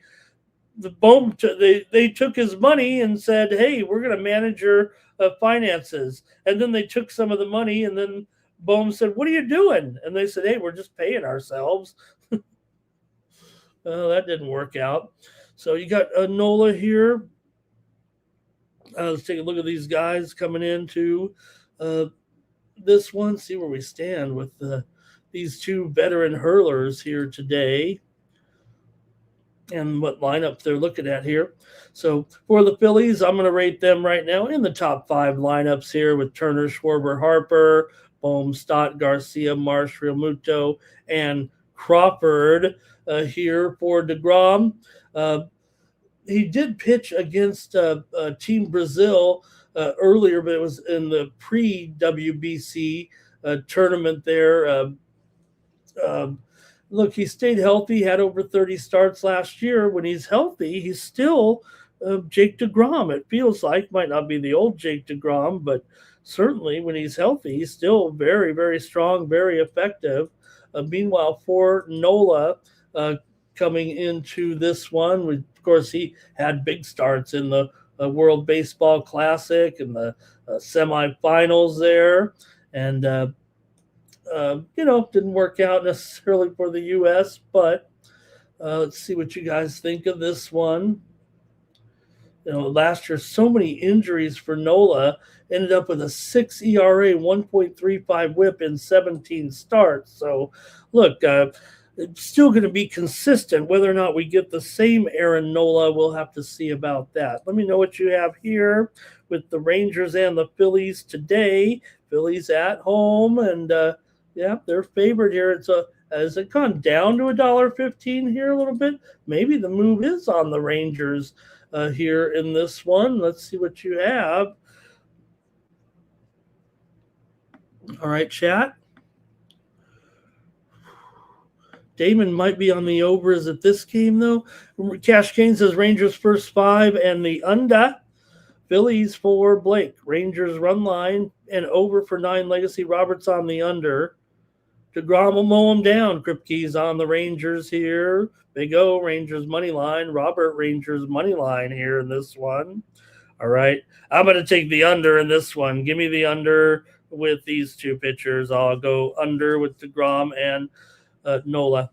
took his money and said, "Hey, we're going to manage your finances." And then they took some of the money, and then Boehm said, "What are you doing?" And they said, "Hey, we're just paying ourselves." That didn't work out. So you got Nola here. Let's take a look at these guys coming into this one, see where we stand with these two veteran hurlers here today and what lineup they're looking at here. So for the Phillies, I'm going to rate them right now in the top 5 lineups here with Turner, Schwarber, Harper, Boehm, Stott, Garcia, Marsh, Realmuto, and Crawford here for DeGrom. He did pitch against Team Brazil earlier, but it was in the pre-WBC tournament there. Look, he stayed healthy, had over 30 starts last year. When he's healthy, he's still Jake DeGrom, it feels like. Might not be the old Jake DeGrom, but certainly when he's healthy, he's still very, very strong, very effective. Meanwhile, for Nola, coming into this one, of course, he had big starts in the World Baseball Classic and the semifinals there. And, didn't work out necessarily for the U.S., but let's see what you guys think of this one. last year, so many injuries for Nola. Ended up with a 6 ERA, 1.35 whip in 17 starts. So, look, it's still going to be consistent. Whether or not we get the same Aaron Nola, we'll have to see about that. Let me know what you have here with the Rangers and the Phillies today. Phillies at home, and yeah, they're favored here. Has it gone down to $1.15 here a little bit? Maybe the move is on the Rangers here in this one. Let's see what you have. All right, chat. Damon might be on the overs at this game, though. Cash Kane says Rangers first 5 and the under. Phillies for Blake. Rangers run line and over for 9. Legacy Roberts on the under. DeGrom will mow him down. Kripke's on the Rangers here. Big O, Rangers money line. Robert, Rangers money line here in this one. All right. I'm going to take the under in this one. Give me the under with these two pitchers. I'll go under with DeGrom and Nola.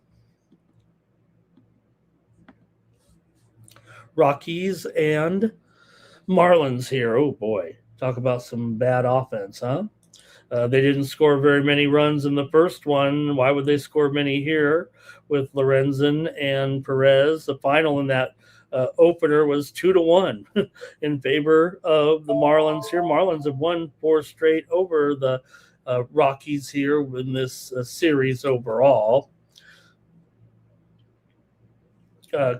Rockies and Marlins here. Oh, boy. Talk about some bad offense, huh? They didn't score very many runs in the first one. Why would they score many here with Lorenzen and Perez? The final in that opener was 2-1 in favor of the Marlins here. Marlins have won 4 straight over the Rockies here in this series overall.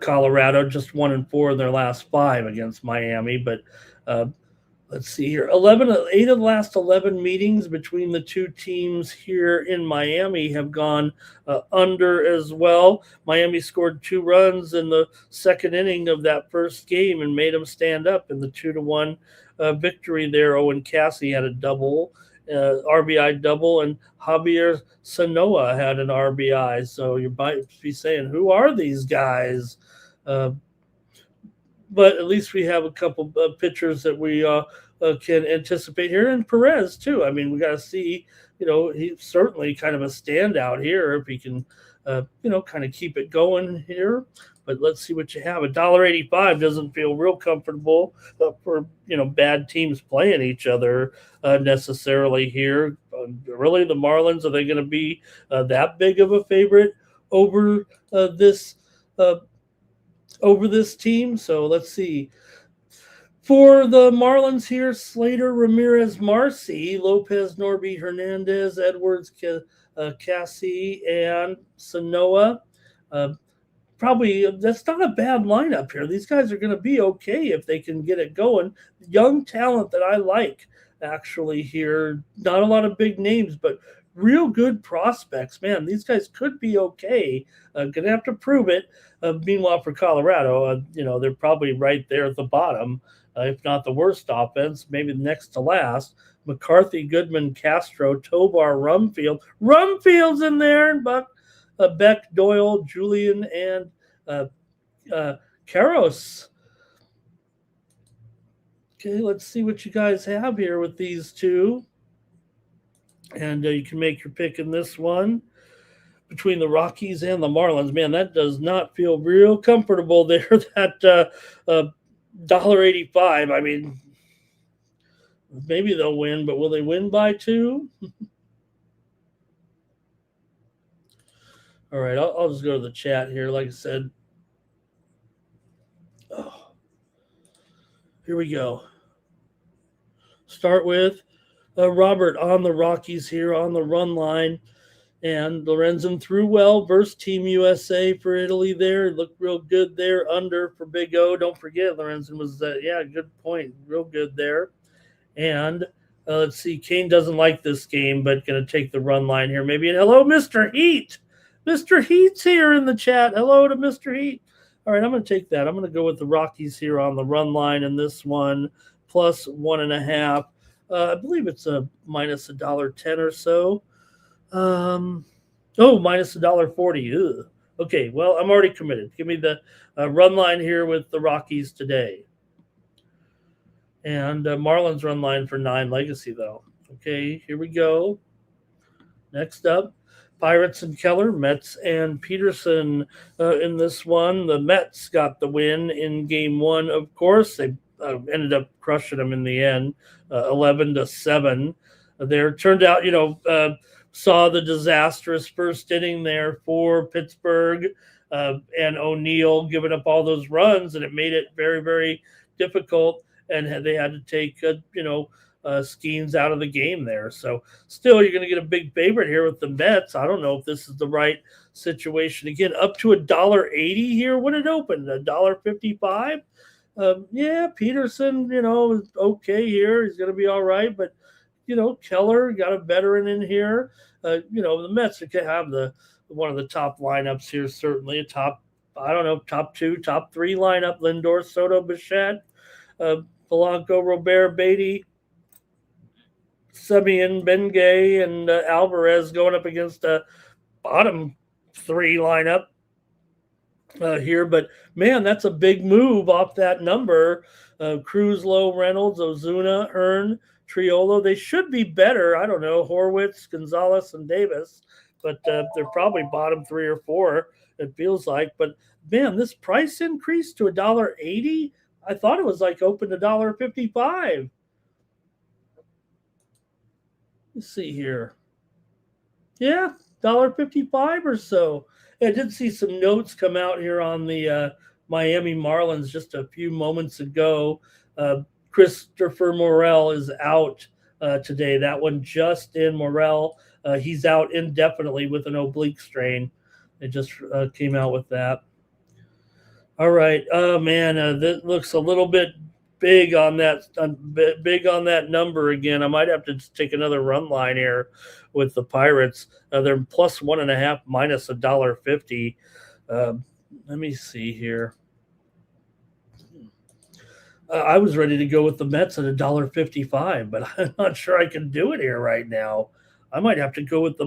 Colorado just 1-4 in their last 5 against Miami, but let's see here. 8 of the last 11 meetings between the two teams here in Miami have gone under as well. Miami scored 2 runs in the second inning of that first game and made them stand up in the 2-1 victory there. Owen Cassie had a double, RBI double, and Javier Sanoa had an RBI. So you might be saying, who are these guys? But at least we have a couple of pitchers that we can anticipate here. And Perez, too. I mean, we got to see, he's certainly kind of a standout here if he can, kind of keep it going here. But let's see what you have. $1.85 doesn't feel real comfortable for, bad teams playing each other necessarily here. Really, the Marlins, are they going to be that big of a favorite over this team? So let's see. For the Marlins here, Slater, Ramirez, Marcy, Lopez, Norby, Hernandez, Edwards, Cassie, and Sanoa. Probably that's not a bad lineup here. These guys are going to be okay if they can get it going. Young talent that I like actually here. Not a lot of big names, but real good prospects. Man, these guys could be okay. Going to have to prove it. Meanwhile, for Colorado, they're probably right there at the bottom, if not the worst offense, maybe next to last. McCarthy, Goodman, Castro, Tovar, Rumfield. Rumfield's in there, but Beck, Doyle, Julian, and Karros. Okay, let's see what you guys have here with these two. And you can make your pick in this one between the Rockies and the Marlins. Man, that does not feel real comfortable there, that $1.85. I mean, maybe they'll win, but will they win by 2? All right, I'll just go to the chat here. Like I said, here we go. Start with Robert on the Rockies here on the run line. And Lorenzen threw well versus Team USA for Italy there. It looked real good there. Under for Big O. Don't forget, Lorenzen was, good point. Real good there. And let's see, Kane doesn't like this game, but going to take the run line here maybe. And hello, Mr. Heat. Mr. Heat's here in the chat. Hello to Mr. Heat. All right, I'm going to take that. I'm going to go with the Rockies here on the run line in this one, plus 1.5. I believe it's a minus $1.10 or so. Minus $1.40. Okay, well, I'm already committed. Give me the run line here with the Rockies today. And Marlins run line for 9 Legacy, though. Okay, here we go. Next up, Pirates and Keller, Mets and Peterson in this one. The Mets got the win in game one, of course. They ended up crushing them in the end, 11-7. There turned out, saw the disastrous first inning there for Pittsburgh and O'Neill giving up all those runs, and it made it very, very difficult. And they had to take, Skeens out of the game there. So still, you're going to get a big favorite here with the Mets. I don't know if this is the right situation. Again, up to $1.80 here when it opened, $1.55. Yeah, Peterson, is okay here. He's going to be all right. But, Keller got a veteran in here. The Mets have one of the top lineups here, certainly a top 2, top 3 lineup. Lindor, Soto, Bichette, Polanco, Robert, Beatty, Semien, Bengay, and Alvarez going up against a bottom 3 lineup here. But, man, that's a big move off that number. Cruz, Lowe, Reynolds, Ozuna, Hearn, Triolo. They should be better. I don't know, Horwitz, Gonzalez, and Davis. But they're probably bottom 3 or 4, it feels like. But, man, this price increase to $1.80, I thought it was like open to $1.55. Let's see here. Yeah, $1.55 or so. I did see some notes come out here on the Miami Marlins just a few moments ago. Christopher Morel is out today. That one just in. Morel, he's out indefinitely with an oblique strain. They just came out with that. All right. Oh, man, that looks a little bit big on that number again. I might have to take another run line here with the Pirates. They're plus 1.5 minus $1.50. Let me see here. I was ready to go with the Mets at $1.55, but I'm not sure I can do it here right now. I might have to go with the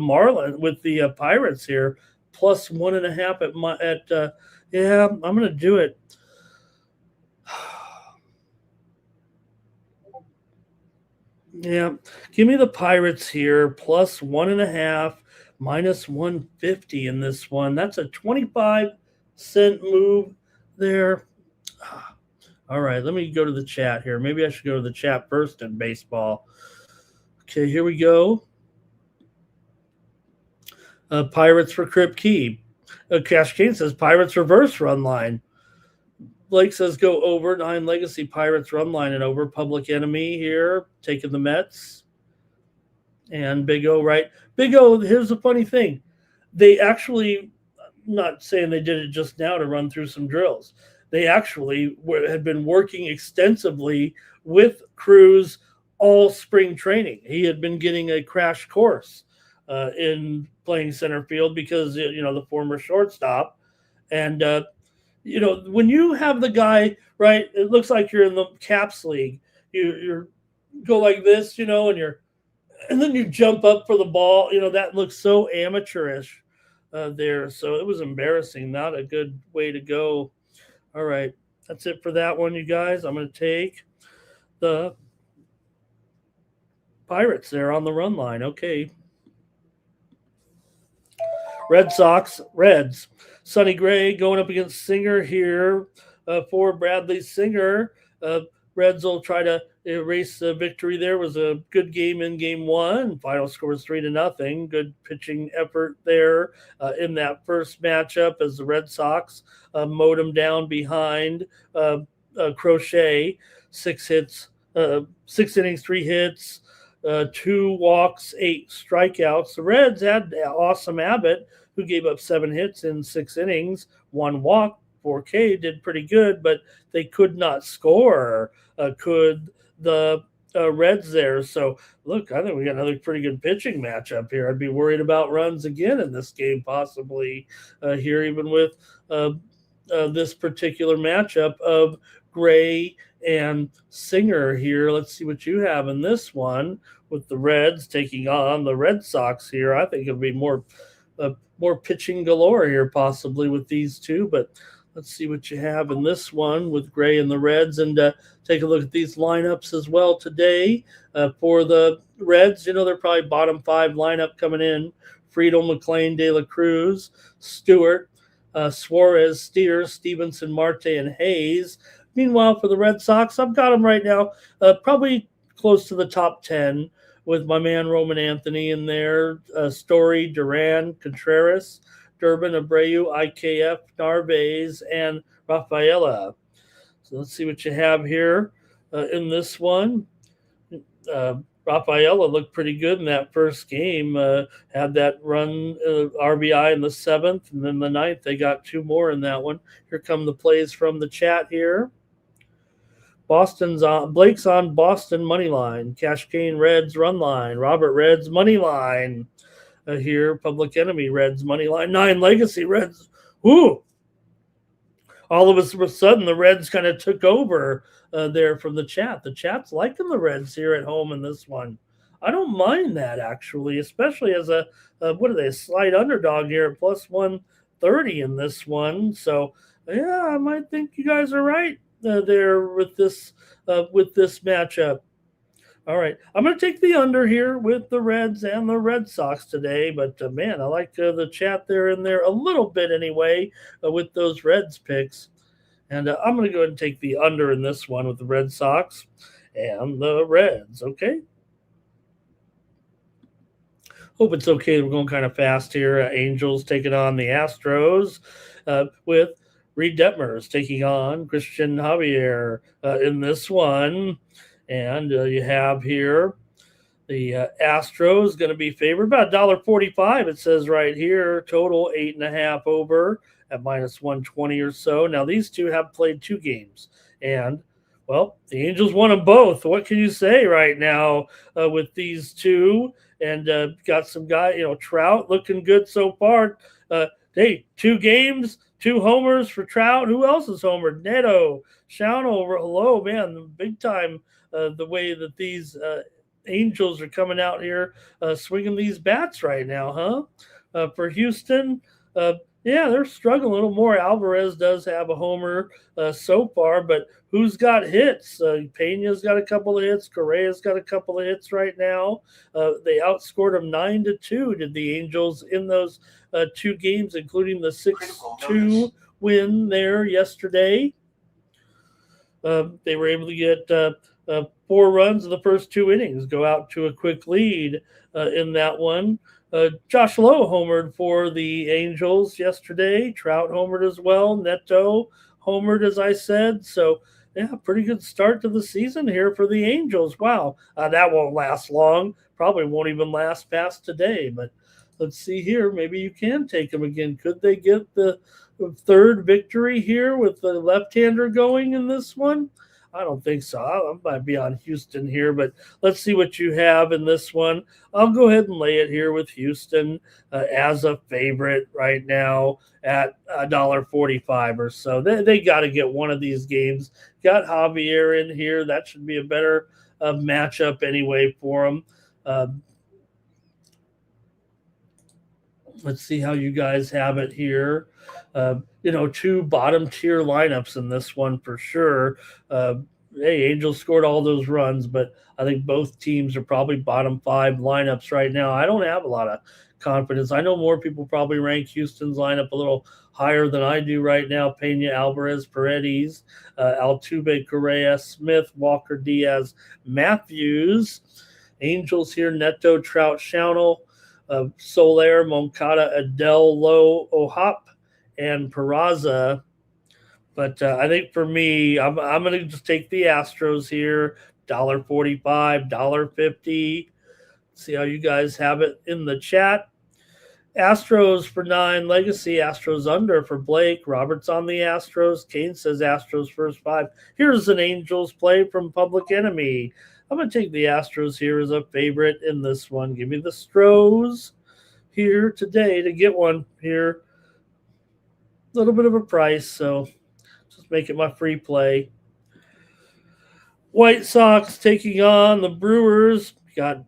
Pirates here, plus 1.5 yeah, I'm going to do it. Yeah, give me the Pirates here, plus 1.5, minus 150 in this one. That's a 25-cent move there. All right, let me go to the chat here. Maybe I should go to the chat first in baseball. Okay, here we go. Pirates for Crip Key. Cash Kane says Pirates reverse run line. Blake says go over. 9 Legacy Pirates run line and over. Public Enemy here taking the Mets. And Big O, right? Big O, here's the funny thing. They actually, I'm not saying they did it just now to run through some drills. They actually had been working extensively with Cruz all spring training. He had been getting a crash course in playing center field because, the former shortstop. And, when you have the guy, right, it looks like you're in the Caps League. You go like this, and then you jump up for the ball. That looks so amateurish there. So it was embarrassing. Not a good way to go. All right, that's it for that one, you guys. I'm going to take the Pirates there on the run line. Okay. Red Sox, Reds. Sonny Gray going up against Singer here for Bradley Singer. Reds will try to erase the victory there. It was a good game in game one. Final score is 3-0. Good pitching effort there in that first matchup as the Red Sox mowed them down behind Crochet. 6 hits, 6 innings, 3 hits, 2 walks, 8 strikeouts. The Reds had Awesome Abbott, who gave up 7 hits in 6 innings, 1 walk. 4K did pretty good, but they could not score. Could the Reds there? So, look, I think we got another pretty good pitching matchup here. I'd be worried about runs again in this game, possibly here, even with this particular matchup of Gray and Singer here. Let's see what you have in this one with the Reds taking on the Red Sox here. I think it'll be more pitching galore here, possibly with these two, but let's see what you have in this one with Gray and the Reds, and take a look at these lineups as well today. For the Reds, they're probably bottom 5 lineup coming in Friedel, McLean, De La Cruz, Stewart, Suarez, Steer, Stevenson, Marte, and Hayes. Meanwhile, for the Red Sox, I've got them right now probably close to the top 10 with my man Roman Anthony in there, Story, Duran, Contreras, Durbin, Abreu, IKF, Narvaez, and Rafaela. So let's see what you have here in this one. Rafaela looked pretty good in that first game. Had that run RBI in the 7th, and then the 9th they got 2 more in that one. Here come the plays from the chat here. Blake's on Boston money line. Cash Kane Reds run line. Robert Reds money line. Here Public Enemy Reds money line. 9 Legacy Reds. Ooh. All of a sudden the Reds kind of took over there from the chat. The chat's liking the Reds here at home in this one. I don't mind that actually, especially as a slight underdog here at plus 130 in this one. So yeah, I might think you guys are right there with this matchup. All right, I'm going to take the under here with the Reds and the Red Sox today. But man, I like the chat there in there a little bit anyway with those Reds picks. And I'm going to go ahead and take the under in this one with the Red Sox and the Reds. Okay. Hope it's okay. We're going kind of fast here. Angels taking on the Astros with Reed Detmers taking on Christian Javier in this one. And you have here the Astros going to be favored about $1.45. It says right here, total 8.5 over at minus 120 or so. Now, these two have played 2 games. And, well, the Angels won them both. What can you say right now with these two? And got some guy, Trout looking good so far. Hey, 2 games, 2 homers for Trout. Who else is homered? Neto, Schaunover. Hello, man, big time. The way that these Angels are coming out here swinging these bats right now, huh? For Houston, yeah, they're struggling a little more. Alvarez does have a homer so far, but who's got hits? Pena's got a couple of hits. Correa's got a couple of hits right now. They outscored them 9-2, did the Angels in those 2 games, including the 6-2 win there yesterday. They were able to get 4 runs in the first 2 innings, go out to a quick lead in that one. Josh Lowe homered for the Angels yesterday. Trout homered as well. Neto homered, as I said. So, yeah, pretty good start to the season here for the Angels. Wow, that won't last long. Probably won't even last past today. But let's see here. Maybe you can take them again. Could they get the 3rd victory here with the left-hander going in this one? I don't think so. I might be on Houston here, but let's see what you have in this one. I'll go ahead and lay it here with Houston as a favorite right now at $1.45 or so. They got to get one of these games. Got Javier in here. That should be a better matchup anyway for them. Let's see how you guys have it here. 2 bottom tier lineups in this one for sure. Hey, Angels scored all those runs, but I think both teams are probably bottom 5 lineups right now. I don't have a lot of confidence. I know more people probably rank Houston's lineup a little higher than I do right now. Pena, Alvarez, Paredes, Altuve, Correa, Smith, Walker, Diaz, Matthews. Angels here, Neto, Trout, Schaunel, Soler, Moncada, Adele, Lowe, O'Hop, and Peraza. But I think for me, I'm going to just take the Astros here, $1.45, $1.50. See how you guys have it in the chat. Astros for 9, Legacy, Astros under for Blake. Robert's on the Astros. Kane says Astros first 5. Here's an Angels play from Public Enemy. I'm going to take the Astros here as a favorite in this one. Give me the Stros here today to get one here. A little bit of a price, so just make it my free play. White Sox taking on the Brewers. Got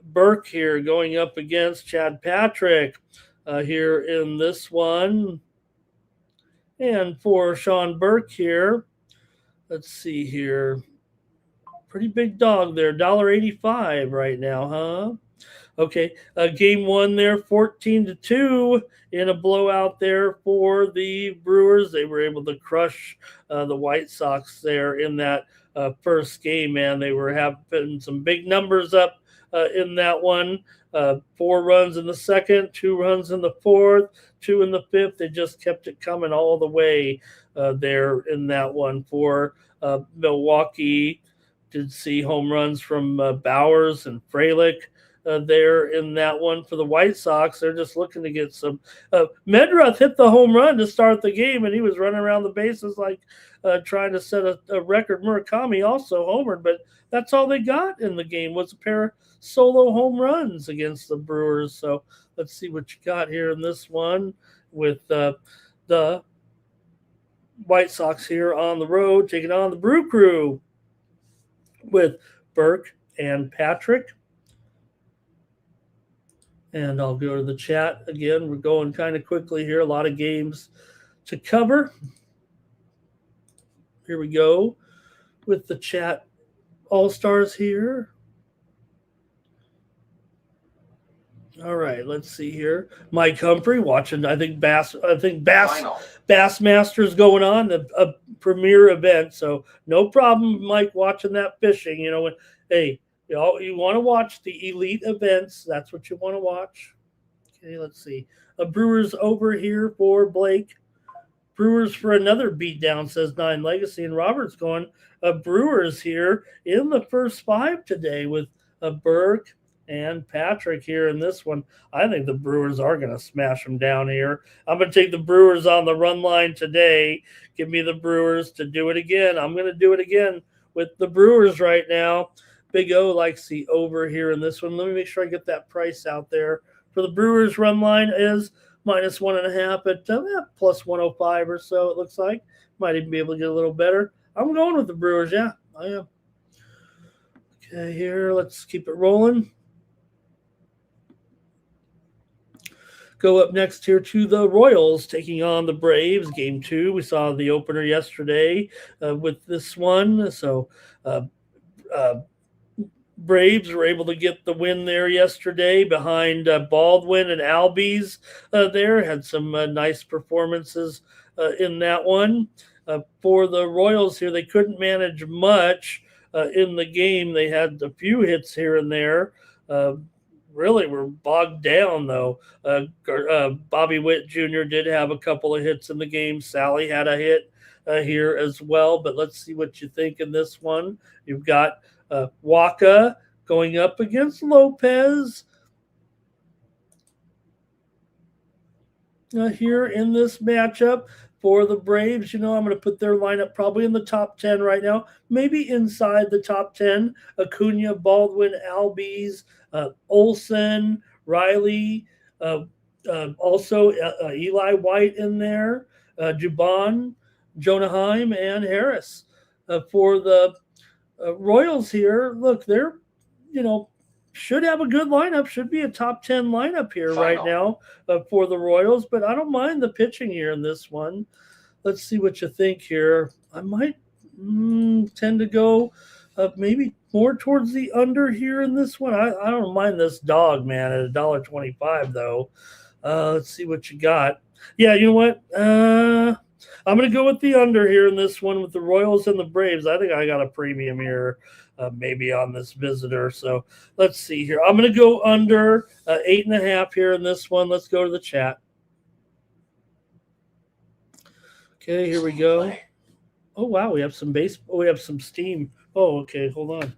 Burke here going up against Chad Patrick here in this one. And for Sean Burke here, let's see here. Pretty big dog there, $1.85 right now, huh? Okay, game one there, 14-2 in a blowout there for the Brewers. They were able to crush the White Sox there in that first game, man. They were having some big numbers up in that one. 4 runs in the second, 2 runs in the fourth, 2 in the fifth. They just kept it coming all the way there in that one for Milwaukee. Did see home runs from Bowers and Frelick there in that one. For the White Sox, they're just looking to get some. Medrath hit the home run to start the game, and he was running around the bases like trying to set a record. Murakami also homered, but that's all they got in the game was a pair of solo home runs against the Brewers. So let's see what you got here in this one with the White Sox here on the road, taking on the Brew Crew with Burke and Patrick. And I'll go to the chat again. We're going kind of quickly here. A lot of games to cover. Here we go with the chat all-stars here. All right, let's see here. Mike Humphrey watching. I think Bassmaster's going on, a premier event. So no problem, Mike, watching that fishing. You know, hey, you want to watch the elite events. That's what you want to watch. Okay, let's see. A Brewers over here for Blake. Brewers for another beatdown, says 9 Legacy. And Robert's going Brewers here in the first 5 today with Burke and Patrick here in this one. I think the Brewers are going to smash them down here. I'm going to take the Brewers on the run line today. Give me the Brewers to do it again. I'm going to do it again with the Brewers right now. Big O likes the over here in this one. Let me make sure I get that price out there. For the Brewers, run line is -1.5 at plus 105 or so, it looks like. Might even be able to get a little better. I'm going with the Brewers, yeah, I am. Okay, here, let's keep it rolling. Go up next here to the Royals taking on the Braves. Game 2. We saw the opener yesterday with this one. So Braves were able to get the win there yesterday behind Baldwin and Albies there. Had some nice performances in that one. For the Royals here, they couldn't manage much in the game. They had a few hits here and there. Really were bogged down, though. Bobby Witt Jr. did have a couple of hits in the game. Sally had a hit here as well. But let's see what you think in this one. You've got Waka going up against Lopez here in this matchup. For the Braves, I'm going to put their lineup probably in the top 10 right now, maybe inside the top 10. Acuna, Baldwin, Albies, Olsen, Riley, also Eli White in there, Dubon, Jonah Heim, and Harris. For the Royals here, look, they're, should have a good lineup, should be a top 10 lineup here right now for the Royals, but I don't mind the pitching here in this one. Let's see what you think here. I might tend to go maybe more towards the under here in this one. I don't mind this dog, man, at $1.25 though. Let's see what you got. Yeah, you know what? I'm going to go with the under here in this one with the Royals and the Braves. I think I got a premium here. Maybe on this visitor. So let's see here. I'm going to go under 8.5 here in this one. Let's go to the chat. Okay, here we go. Oh, wow. We have some we have some steam. Oh, okay. Hold on.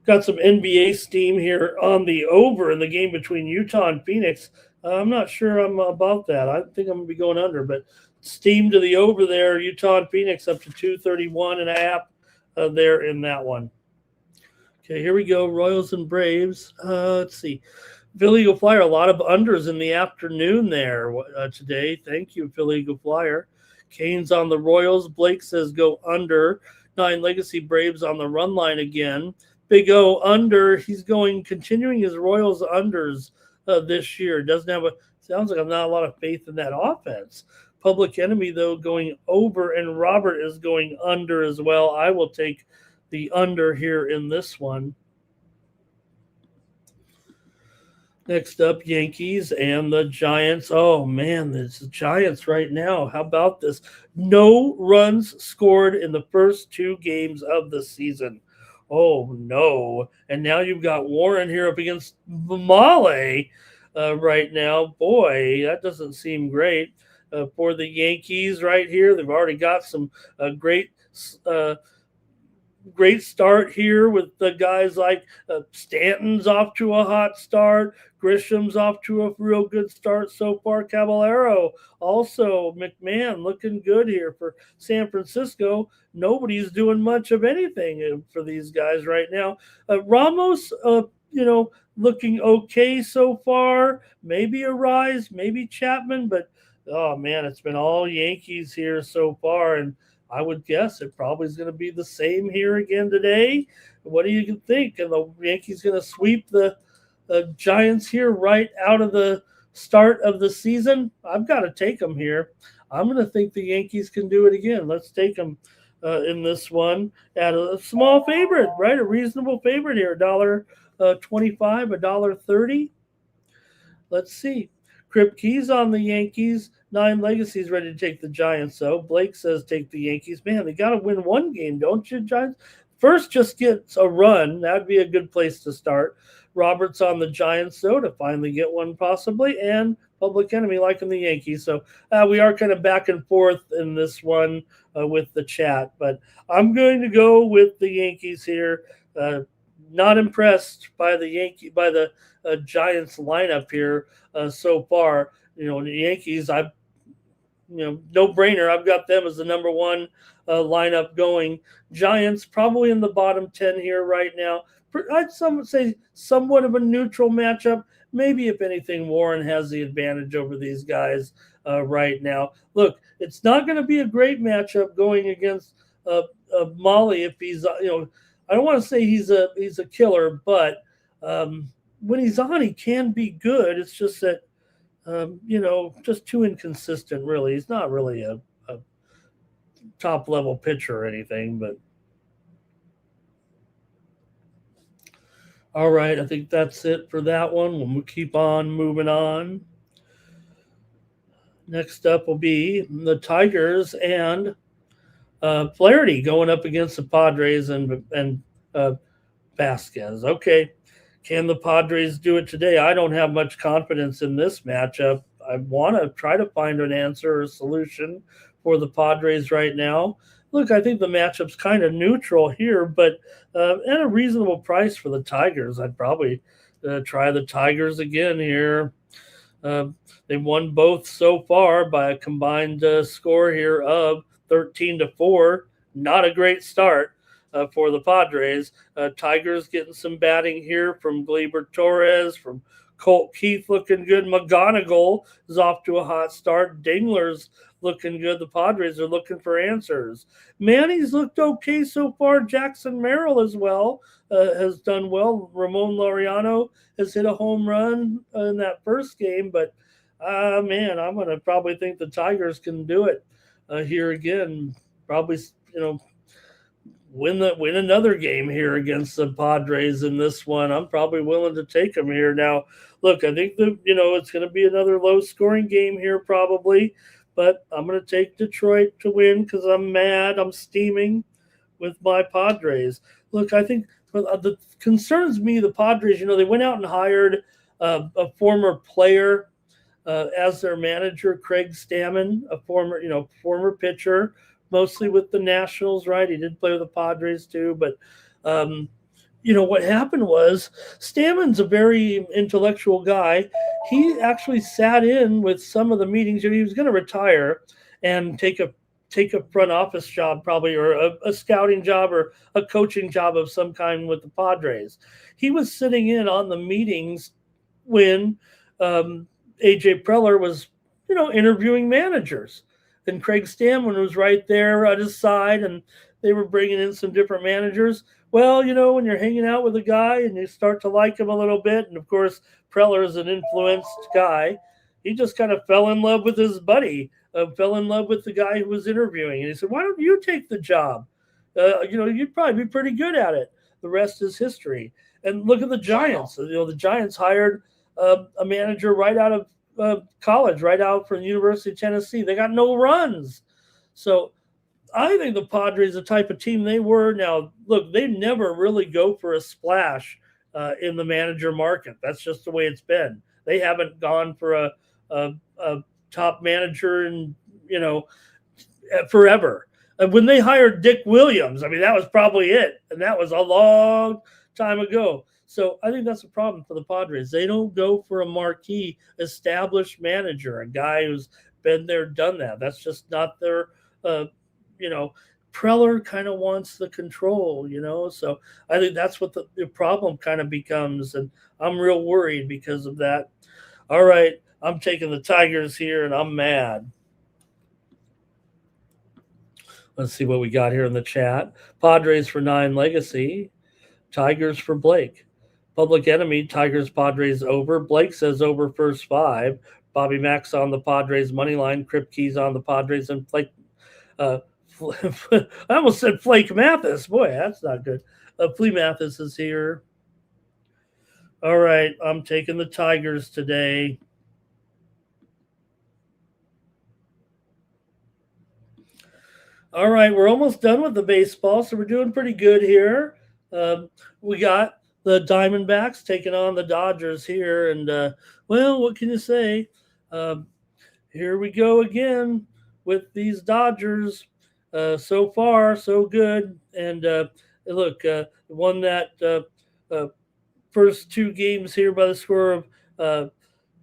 Got some NBA steam here on the over in the game between Utah and Phoenix. I'm not sure I'm about that. I think I'm going to be going under, but steam to the over there, Utah and Phoenix up to 231.5 there in that one. Okay, here we go. Royals and Braves. Let's see. Philly Eagle Flyer, a lot of unders in the afternoon there today. Thank you, Philly Eagle Flyer. Canes on the Royals. Blake says go under. 9 Legacy Braves on the run line again. Big O under. He's continuing his Royals unders this year. Sounds like I've not a lot of faith in that offense. Public Enemy, though, going over, and Robert is going under as well. I will take the under here in this one. Next up, Yankees and the Giants. Oh, man, it's the Giants right now. How about this? No runs scored in the first 2 games of the season. Oh, no. And now you've got Warren here up against Mamale right now. Boy, that doesn't seem great for the Yankees right here. They've already got some uh, great start here with the guys like Stanton's off to a hot start. Grisham's off to a real good start so far. Caballero also. McMahon looking good here for San Francisco. Nobody's doing much of anything for these guys right now. Ramos, looking okay so far. Maybe a rise, maybe Chapman, but oh man, it's been all Yankees here so far, and I would guess it probably is going to be the same here again today. What do you think? And the Yankees going to sweep the Giants here right out of the start of the season? I've got to take them here. I'm going to think the Yankees can do it again. Let's take them in this one at a small favorite, right? A reasonable favorite here, $1.25, $1.30. Let's see. Kripke's on the Yankees. 9 Legacy's ready to take the Giants, though. Blake says take the Yankees. Man, they got to win one game, don't you, Giants? First, just get a run. That'd be a good place to start. Roberts on the Giants, though, to finally get one possibly. And Public Enemy liking the Yankees. So we are kind of back and forth in this one with the chat. But I'm going to go with the Yankees here. Not impressed by the Giants lineup here so far. The Yankees, no brainer. I've got them as the number 1 lineup going. Giants probably in the bottom 10 here right now. I'd say somewhat of a neutral matchup. Maybe if anything, Warren has the advantage over these guys right now. Look, it's not going to be a great matchup going against Molly if he's I don't want to say he's a killer, but when he's on, he can be good. It's just that just too inconsistent. Really, he's not really a top level pitcher or anything. But all right, I think that's it for that one. We'll keep on moving on. Next up will be the Tigers and Flaherty going up against the Padres and Vasquez. Okay, can the Padres do it today? I don't have much confidence in this matchup. I want to try to find an answer or a solution for the Padres right now. Look, I think the matchup's kind of neutral here, but at a reasonable price for the Tigers, I'd probably try the Tigers again here. They won both so far by a combined score here of 13-4. Not a great start for the Padres. Tigers getting some batting here from Gleyber Torres, from Colt Keith looking good. McGonigal is off to a hot start. Dingler's looking good. The Padres are looking for answers. Manny's looked okay so far. Jackson Merrill as well has done well. Ramon Laureano has hit a home run in that first game, but I'm going to probably think the Tigers can do it here again. Probably, win another game here against the Padres in this one. I'm probably willing to take them here. Now, look, I think it's going to be another low-scoring game here probably, but I'm going to take Detroit to win because I'm mad. I'm steaming with my Padres. Look, I think the concerns me, the Padres, they went out and hired a former player as their manager, Craig Stammen, a former pitcher, mostly with the Nationals, right? He did play with the Padres too, but what happened was Stammen's a very intellectual guy. He actually sat in with some of the meetings. He was going to retire and take a front office job probably, or a scouting job or a coaching job of some kind with the Padres. He was sitting in on the meetings when AJ Preller was, interviewing managers. And Craig Stammen was right there at his side, and they were bringing in some different managers. Well, when you're hanging out with a guy and you start to like him a little bit, and of course, Preller is an influenced guy, he just kind of fell in love with his buddy, fell in love with the guy who was interviewing. And he said, why don't you take the job? you'd probably be pretty good at it. The rest is history. And look at the Giants. The Giants hired a manager right out of college, right out from the University of Tennessee. They got no runs. So I think the Padres, the type of team they were. Now, look, they never really go for a splash in the manager market. That's just the way it's been. They haven't gone for a top manager in forever. When they hired Dick Williams, I mean, that was probably it, and that was a long time ago. So I think that's a problem for the Padres. They don't go for a marquee, established manager, a guy who's been there, done that. That's just not their, Preller kind of wants the control, So I think that's what the problem kind of becomes, and I'm real worried because of that. All right, I'm taking the Tigers here, and I'm mad. Let's see what we got here in the chat. Padres for 9 Legacy. Tigers for Blake. Public Enemy, Tigers, Padres over. Blake says over first 5. Bobby Mack's on the Padres money line. Kripke's on the Padres, and Flake. I almost said Flake Mathis. Boy, that's not good. Flea Mathis is here. All right, I'm taking the Tigers today. All right, we're almost done with the baseball, so we're doing pretty good here. We got the Diamondbacks taking on the Dodgers here, and well, what can you say? Here we go again with these Dodgers. So far, so good, and look, won that first 2 games here by the score of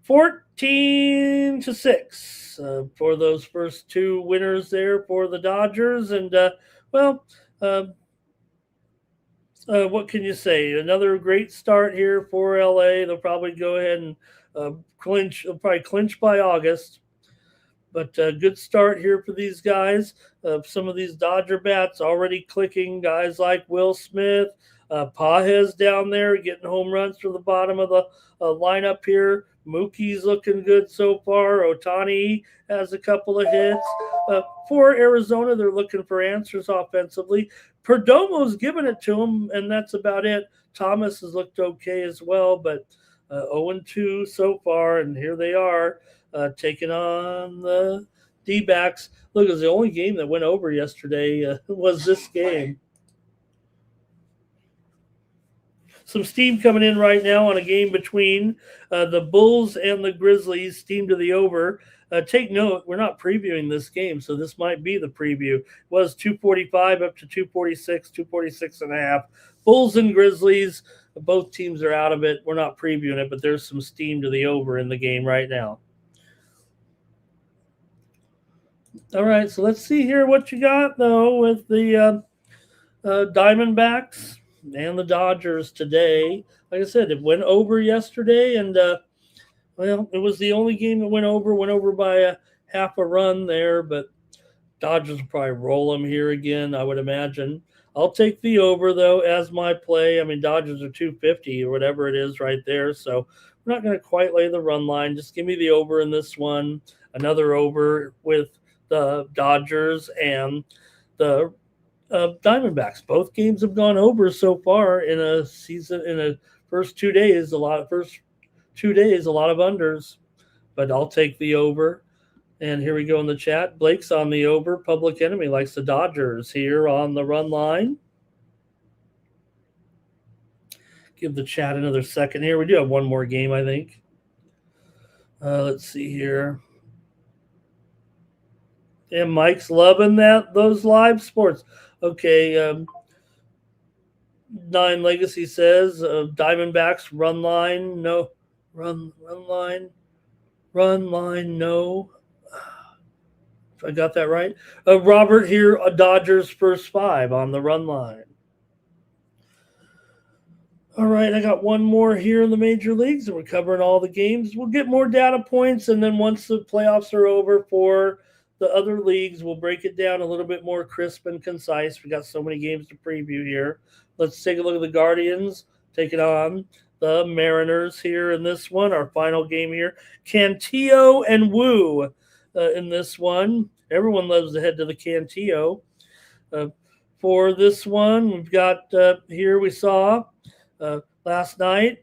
14-6 for those first 2 winners there for the Dodgers. And, what can you say? Another great start here for LA. They'll probably go ahead and clinch. They'll probably clinch by August. But good start here for these guys. Some of these Dodger bats already clicking. Guys like Will Smith, Pages down there getting home runs from the bottom of the lineup here. Mookie's looking good so far. Ohtani has a couple of hits. For Arizona, they're looking for answers offensively. Perdomo's giving it to them, and that's about it. Thomas has looked okay as well, but 0-2 so far, and here they are taking on the D-backs. Look, it was the only game that went over yesterday was this game. Some steam coming in right now on a game between the Bulls and the Grizzlies. Steam to the over. Take note, we're not previewing this game, so this might be the preview. It was 245 up to 246, 246 and a half. Bulls and Grizzlies, both teams are out of it. We're not previewing it, but there's some steam to the over in the game right now. All right, so let's see here what you got, though, with the Diamondbacks and the Dodgers today. Like I said, it went over yesterday, and it was the only game that went over by a half a run there, but Dodgers will probably roll them here again, I would imagine. I'll take the over, though, as my play. I mean, Dodgers are 250 or whatever it is right there, so we're not going to quite lay the run line. Just give me the over in this one. Another over with the Dodgers and the Diamondbacks. Both games have gone over so far in a season. In the first 2 days, a lot of unders, but I'll take the over. And here we go in the chat. Blake's on the over. Public Enemy likes the Dodgers here on the run line. Give the chat another second here. We do have one more game, I think. Let's see here. And Mike's loving those live sports. Okay, 9 Legacy says Diamondbacks run line no, run line no. If I got that right. Robert here, Dodgers first 5 on the run line. All right, I got one more here in the major leagues, and we're covering all the games. We'll get more data points, and then once the playoffs are over for the other leagues, we'll break it down a little bit more crisp and concise. We got so many games to preview here. Let's take a look at the Guardians taking on the Mariners here in this one. Our final game here. Cantillo and Wu in this one. Everyone loves to head to the Cantillo. for this one. We've got here we saw last night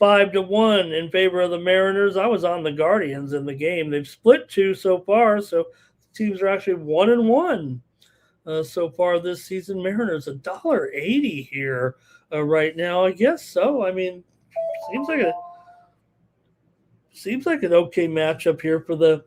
5-1 in favor of the Mariners. I was on the Guardians in the game. They've split 2 so far, so teams are actually 1-1 so far this season. Mariners $1.80 here right now. I guess so. I mean, seems like an okay matchup here for the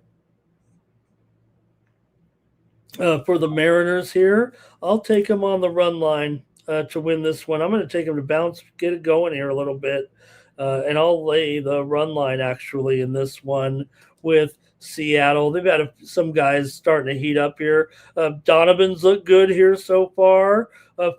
Mariners here. I'll take them on the run line to win this one. I'm going to take them to bounce, get it going here a little bit. And I'll lay the run line actually in this one with Seattle. They've had some guys starting to heat up here. Donovan's looked good here so far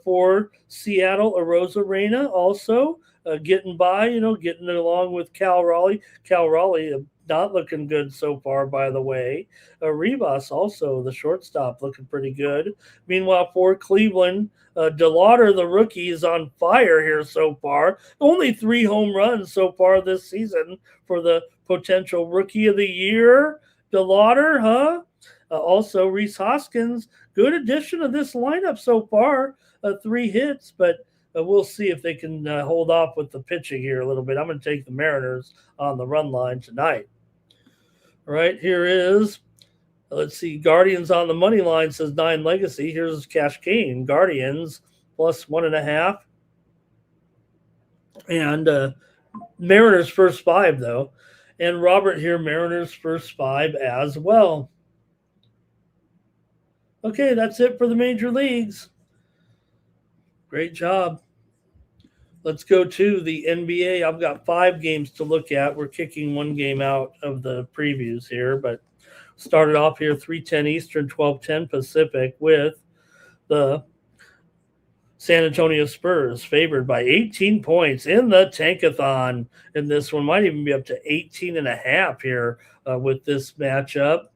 for Seattle. Arozarena also getting by, getting along with Cal Raleigh. Cal Raleigh not looking good so far, by the way. Rivas also, the shortstop, looking pretty good. Meanwhile, for Cleveland, DeLauder, the rookie, is on fire here so far. Only 3 home runs so far this season for the potential rookie of the year. DeLauder, huh? Also, Rhys Hoskins, good addition to this lineup so far. 3 hits, but we'll see if they can hold off with the pitching here a little bit. I'm going to take the Mariners on the run line tonight. All right, here is, let's see, Guardians on the money line says 9 legacy. Here's Cash Cane, Guardians plus 1.5. And Mariners first 5, though. And Robert here, Mariners first 5 as well. Okay, that's it for the major leagues. Great job. Let's go to the NBA. I've got 5 games to look at. We're kicking 1 game out of the previews here, but started off here 3:10 Eastern, 12:10 Pacific with the San Antonio Spurs favored by 18 points in the Tankathon. And this one might even be up to 18.5 here with this matchup.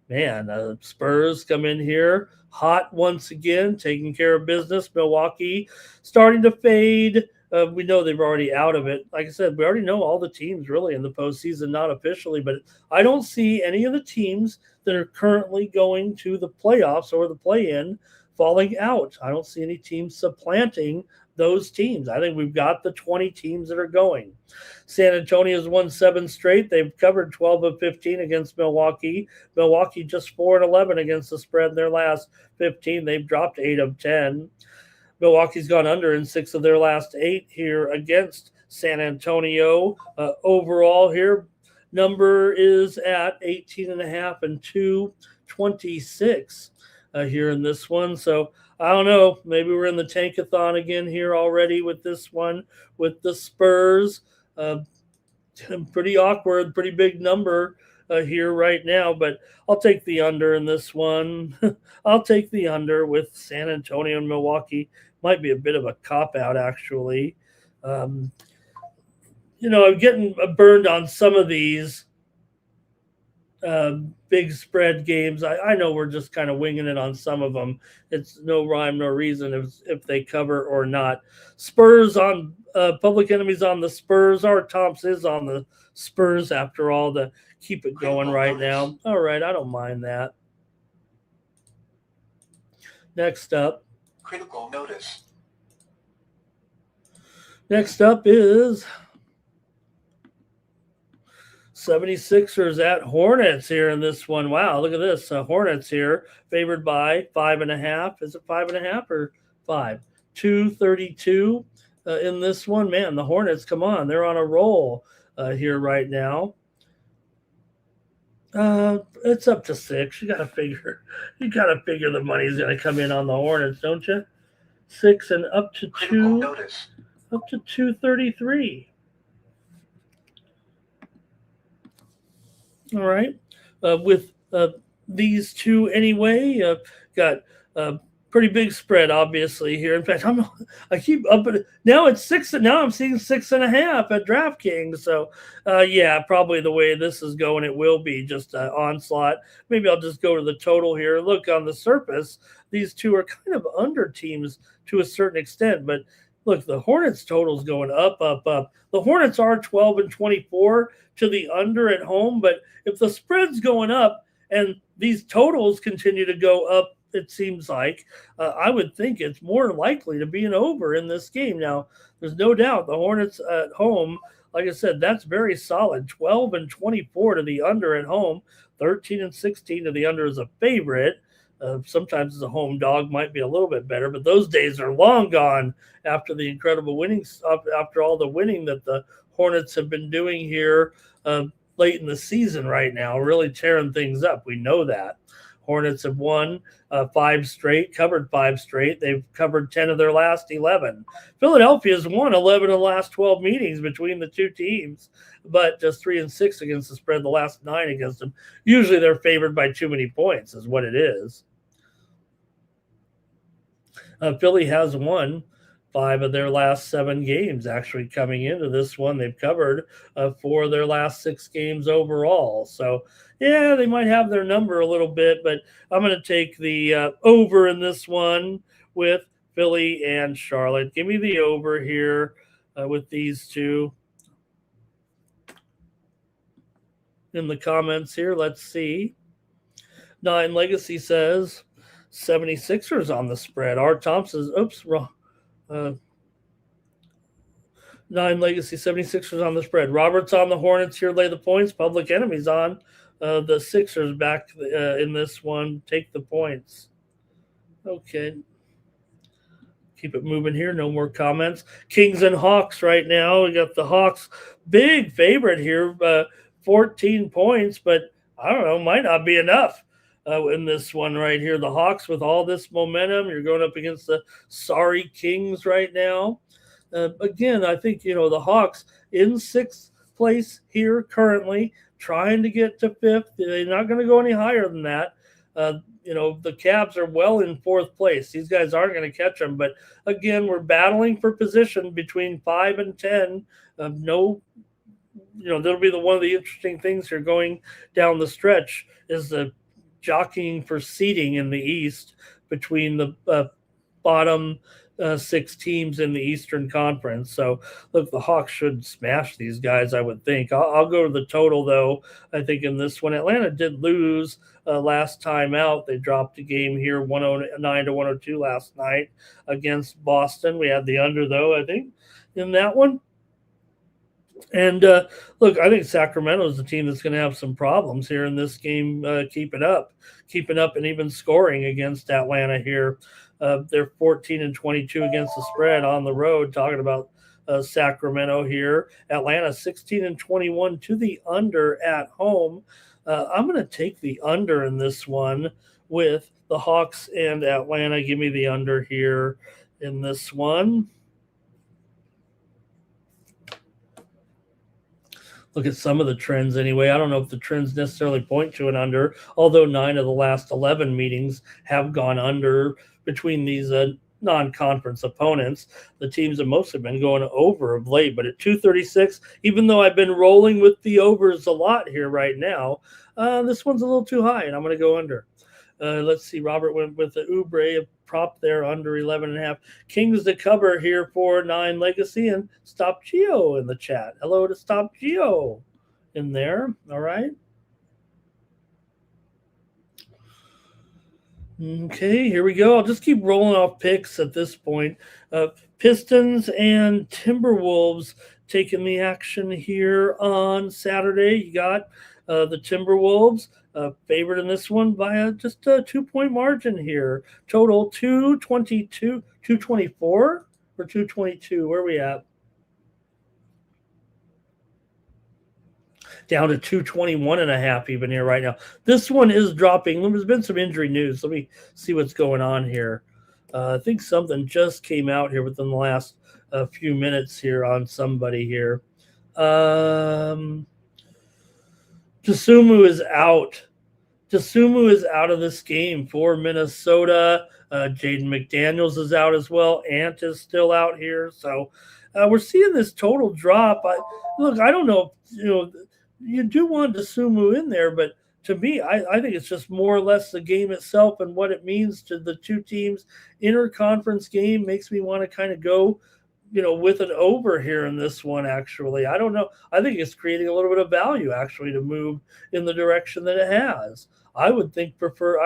Man, Spurs come in here hot once again, taking care of business. Milwaukee starting to fade. We know they're already out of it. Like I said, we already know all the teams really in the postseason, not officially, but I don't see any of the teams that are currently going to the playoffs or the play-in falling out. I don't see any teams supplanting those teams. I think we've got the 20 teams that are going. San Antonio's won 7 straight. They've covered 12 of 15 against Milwaukee. Milwaukee just 4-11 against the spread in their last 15. They've dropped 8 of 10. Milwaukee's gone under in 6 of their last 8 here against San Antonio. Overall here, number is at 18.5 and 226 here in this one. So I don't know. Maybe we're in the Tankathon again here already with this one with the Spurs. Pretty awkward, pretty big number here right now, but I'll take the under in this one. I'll take the under with San Antonio and Milwaukee. Might be a bit of a cop-out, actually. I'm getting burned on some of these big spread games. I know we're just kind of winging it on some of them. It's no rhyme, no reason if they cover or not. Spurs on Public Enemies on the Spurs. Our Tomps is on the Spurs after all to keep it going right now. All right, I don't mind that. Next up. Critical notice. Next up is 76ers at Hornets here in this one. Wow, look at this. Hornets here favored by 5.5. Is it 5.5 or 5? 232 in this one. Man, the Hornets, come on. They're on a roll here right now. It's up to 6. You gotta figure the money's gonna come in on the Hornets, don't you? 6 and up to 2. Notice. Up to 233. All right. With these two anyway, got pretty big spread, obviously, here. In fact, I keep up at now it's 6. Now I'm seeing 6.5 at DraftKings. So, yeah, probably the way this is going, it will be just onslaught. Maybe I'll just go to the total here. Look, on the surface, these two are kind of under teams to a certain extent, but look, the Hornets total's going up, up, up. The Hornets are 12 and 24 to the under at home, but if the spread's going up and these totals continue to go up it seems like. I would think it's more likely to be an over in this game. Now, there's no doubt the Hornets at home, like I said, that's very solid. 12-24 to the under at home, 13-16 to the under as a favorite. Sometimes as a home dog might be a little bit better, but those days are long gone after the incredible winnings, after all the winning that the Hornets have been doing here late in the season right now, really tearing things up. We know that. Hornets have won 5 straight, covered 5 straight. They've covered 10 of their last 11. Philadelphia's won 11 of the last 12 meetings between the two teams, but just 3-6 against the spread the last 9 against them. Usually they're favored by too many points is what it is. Philly has won 5 of their last 7 games. Actually, coming into this one, they've covered 4 of their last 6 games overall. So, yeah, they might have their number a little bit, but I'm going to take the over in this one with Philly and Charlotte. Give me the over here with these two. In the comments here, let's see. 9 Legacy says 76ers on the spread. R. Thompson, wrong. 9 Legacy 76ers on the spread. Roberts on the Hornets here, lay the points. Public Enemies on the Sixers back in this one. Take the points. Okay. Keep it moving here. No more comments. Kings and Hawks right now. We got the Hawks big favorite here, 14 points, but I don't know, might not be enough. In this one right here, the Hawks with all this momentum, you're going up against the sorry Kings right now. Again, I think, the Hawks in 6th place here currently, trying to get to 5th. They're not going to go any higher than that. The Cavs are well in 4th place. These guys aren't going to catch them. But again, we're battling for position between 5 and 10. That'll be one of the interesting things here going down the stretch is the jockeying for seeding in the East between the bottom 6 teams in the Eastern Conference. So, look, the Hawks should smash these guys, I would think. I'll go to the total, though. I think in this one, Atlanta did lose last time out. They dropped a game here, 109-102 last night against Boston. We had the under, though, I think, in that one. And look, I think Sacramento is the team that's going to have some problems here in this game, keeping up and even scoring against Atlanta here. They're 14-22 against the spread on the road. Talking about Sacramento here. Atlanta 16-21 to the under at home. I'm going to take the under in this one with the Hawks and Atlanta. Give me the under here in this one. Look at some of the trends anyway. I don't know if the trends necessarily point to an under, although 9 of the last 11 meetings have gone under between these non-conference opponents. The teams have mostly been going over of late, but at 236, even though I've been rolling with the overs a lot here right now, this one's a little too high, and I'm going to go under. Let's see. Robert went with the Oubre prop there under 11.5. Kings to cover here for 9 Legacy and Stop Geo in the chat. Hello to Stop Geo in there. All right. Okay, here we go. I'll just keep rolling off picks at this point. Pistons and Timberwolves taking the action here on Saturday. You got the Timberwolves favored in this one by just a 2-point margin here. Total 224 or 222. Where are we at? Down to 221.5 even here right now. This one is dropping. There's been some injury news. Let me see what's going on here. I think something just came out here within the last few minutes here on somebody here. Dosunmu is out. Dosunmu is out of this game for Minnesota. Jaden McDaniels is out as well. Ant is still out here. So we're seeing this total drop. I don't know. You do want Dosunmu in there, but to me, I think it's just more or less the game itself and what it means to the two teams. Interconference game makes me want to kind of go with an over here in this one, actually. I don't know. I think it's creating a little bit of value, actually, to move in the direction that it has. I would prefer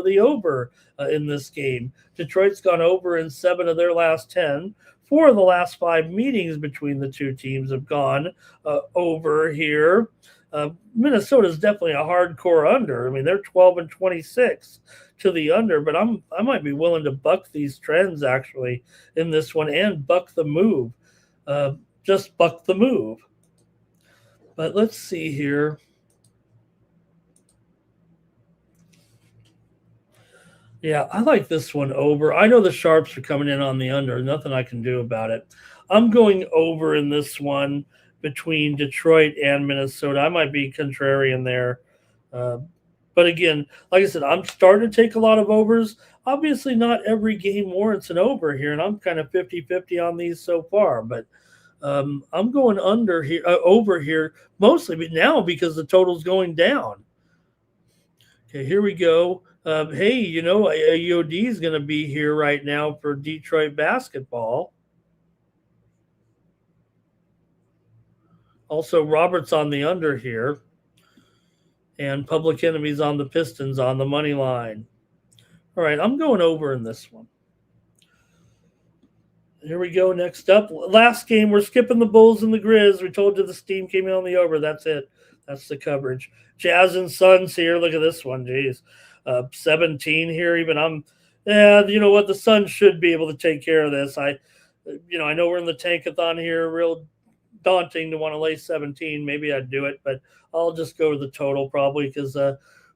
the over in this game. Detroit's gone over in 7 of their last 10. 4 of the last 5 meetings between the two teams have gone over here. Minnesota is definitely a hardcore under. I mean, they're 12-26 to the under, but I might be willing to buck these trends actually in this one and buck the move. Just buck the move. But let's see here. Yeah, I like this one over. I know the sharps are coming in on the under. Nothing I can do about it. I'm going over in this one between Detroit and Minnesota. I might be contrarian there. But again, like I said, I'm starting to take a lot of overs. Obviously, not every game warrants an over here, and I'm kind of 50-50 on these so far. But I'm going over here, mostly now because the total's going down. Okay, here we go. Hey, AOD is going to be here right now for Detroit basketball. Also, Robert's on the under here. And Public Enemy's on the Pistons on the money line. All right, I'm going over in this one. Here we go. Next up, last game, we're skipping the Bulls and the Grizz. We told you the steam came in on the over. That's it. That's the coverage. Jazz and Suns here. Look at this one. Jeez. 17 here. You know what? The Suns should be able to take care of this. I know we're in the tankathon here. Real daunting to want to lay 17. Maybe I'd do it, but I'll just go to the total probably because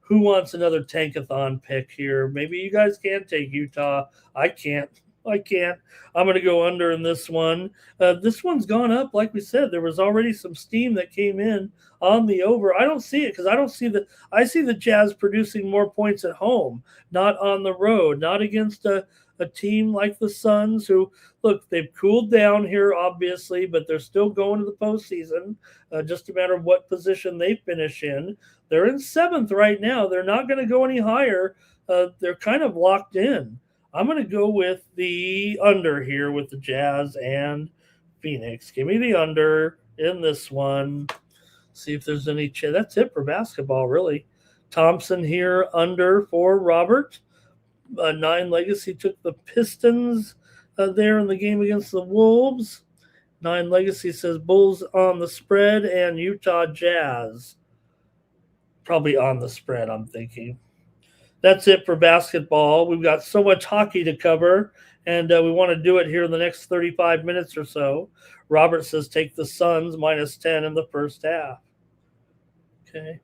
who wants another tankathon pick here? Maybe you guys can take Utah. I can't. I'm going to go under in this one. This one's gone up. Like we said, there was already some steam that came in on the over. I don't see it because I see the Jazz producing more points at home, not on the road, not against a team like the Suns who, look, they've cooled down here, obviously, but they're still going to the postseason, just a matter of what position they finish in. They're in 7th right now. They're not going to go any higher. They're kind of locked in. I'm going to go with the under here with the Jazz and Phoenix. Give me the under in this one. See if there's any chance. That's it for basketball, really. Thompson here under for Robert. 9 Legacy took the Pistons there in the game against the Wolves. 9 Legacy says Bulls on the spread and Utah Jazz. Probably on the spread, I'm thinking. That's it for basketball. We've got so much hockey to cover, and we want to do it here in the next 35 minutes or so. Robert says take the Suns -10 in the first half. Okay.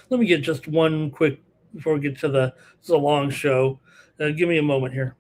Let me get just one quick before we get to it's a long show. Give me a moment here.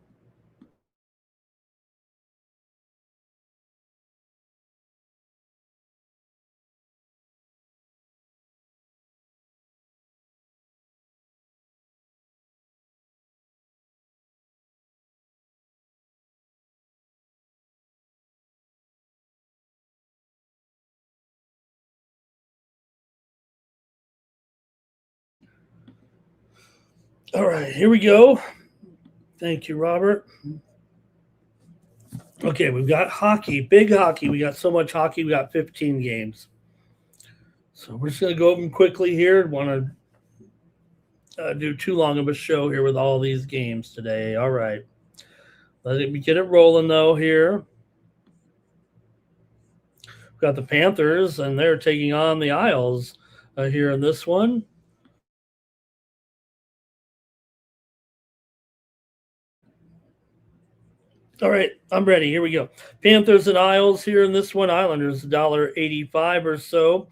All right, here we go. Thank you, Robert. Okay, we've got hockey, big hockey. We got so much hockey. We got 15 games. So we're just going to go over them quickly here. Want to do too long of a show here with all these games today. All right. Let me get it rolling, though, here. We've got the Panthers, and they're taking on the Isles here in this one. All right, I'm ready. Here we go. Panthers and Isles here in this one. Islanders $1.85 or so.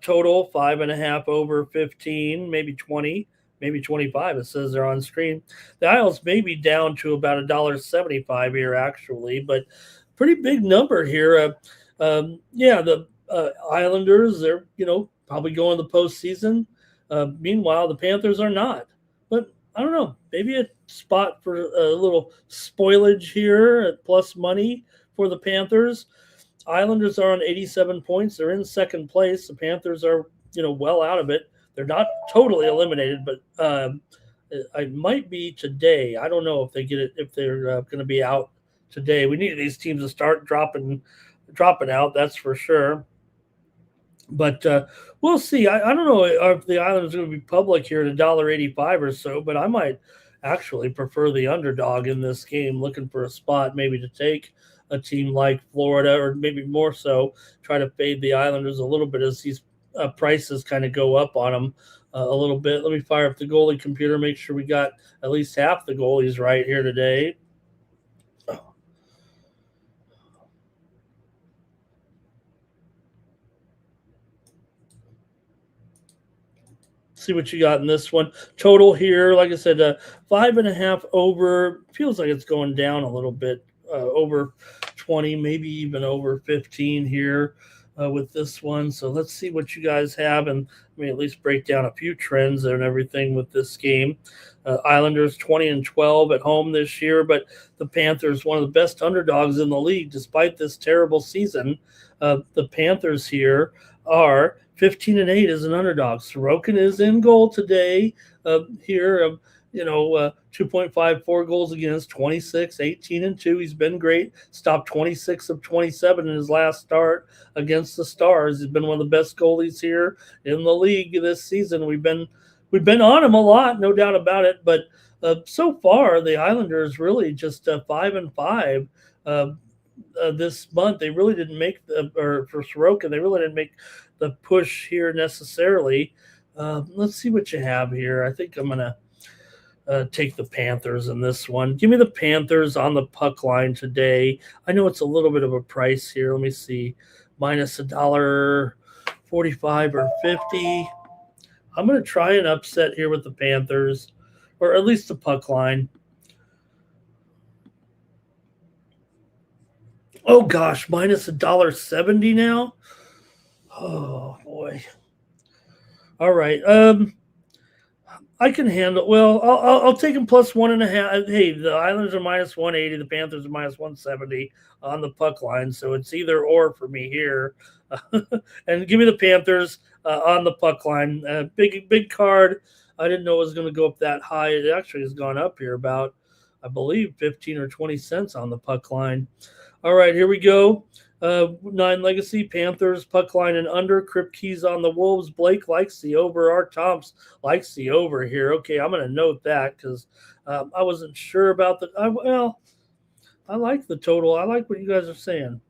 Total 5.5 over 15, maybe 20, maybe 25. It says they're on screen. The Isles may be down to about $1.75 here actually, but pretty big number here. The Islanders, they're probably going to the postseason. Meanwhile, the Panthers are not. But I don't know. Maybe a spot for a little spoilage here at plus money for the Panthers. Islanders are on 87 points. They're in second place. The Panthers are, well out of it. They're not totally eliminated, but It might be today. I don't know if they get it, if they're going to be out today. We need these teams to start dropping out. That's for sure. But we'll see. I don't know if the Islanders are going to be public here at $1.85 or so, but I might actually prefer the underdog in this game, looking for a spot maybe to take a team like Florida, or maybe more so try to fade the Islanders a little bit as these prices kind of go up on them a little bit. Let me fire up the goalie computer, make sure we got at least half the goalies right here today. See what you got in this one. Total here, like I said, 5.5 over. Feels like it's going down a little bit, over 20, maybe even over 15 here with this one. So let's see what you guys have, and let me at least break down a few trends and everything with this game. Islanders 20-12 at home this year, but the Panthers, one of the best underdogs in the league, despite this terrible season. The Panthers here are 15-8 as an underdog. Sorokin is in goal today. Here, 2.54 goals against, 26, 18-2. He's been great. Stopped 26 of 27 in his last start against the Stars. He's been one of the best goalies here in the league this season. We've been on him a lot, no doubt about it. But so far, the Islanders really just 5-5. This month, they really didn't make for Sorokin, they really didn't make the push here necessarily. Let's see what you have here. I think I'm going to take the Panthers in this one. Give me the Panthers on the puck line today. I know it's a little bit of a price here. Let me see. Minus $1.45 or 50. I'm going to try an upset here with the Panthers, or at least the puck line. Oh gosh, minus $1.70 now. Oh boy. All right. I can handle. Well, I'll take them plus 1.5. Hey, the Islanders are minus 180. The Panthers are minus 170 on the puck line. So it's either or for me here. And give me the Panthers on the puck line. Big card. I didn't know it was going to go up that high. It actually has gone up here about, I believe, 15 or 20 cents on the puck line. All right, here we go. 9 Legacy, Panthers, puck line and under. Kripke's on the Wolves. Blake likes the over. Art Tomps likes the over here. Okay, I'm going to note that because I wasn't sure about I like the total. I like what you guys are saying.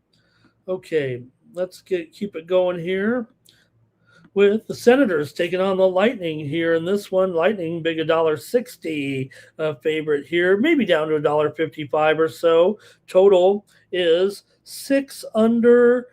Okay, let's keep it going here with the Senators taking on the Lightning here in this one. Lightning, big $1.60 favorite here, maybe down to $1.55 or so. Total is 6 under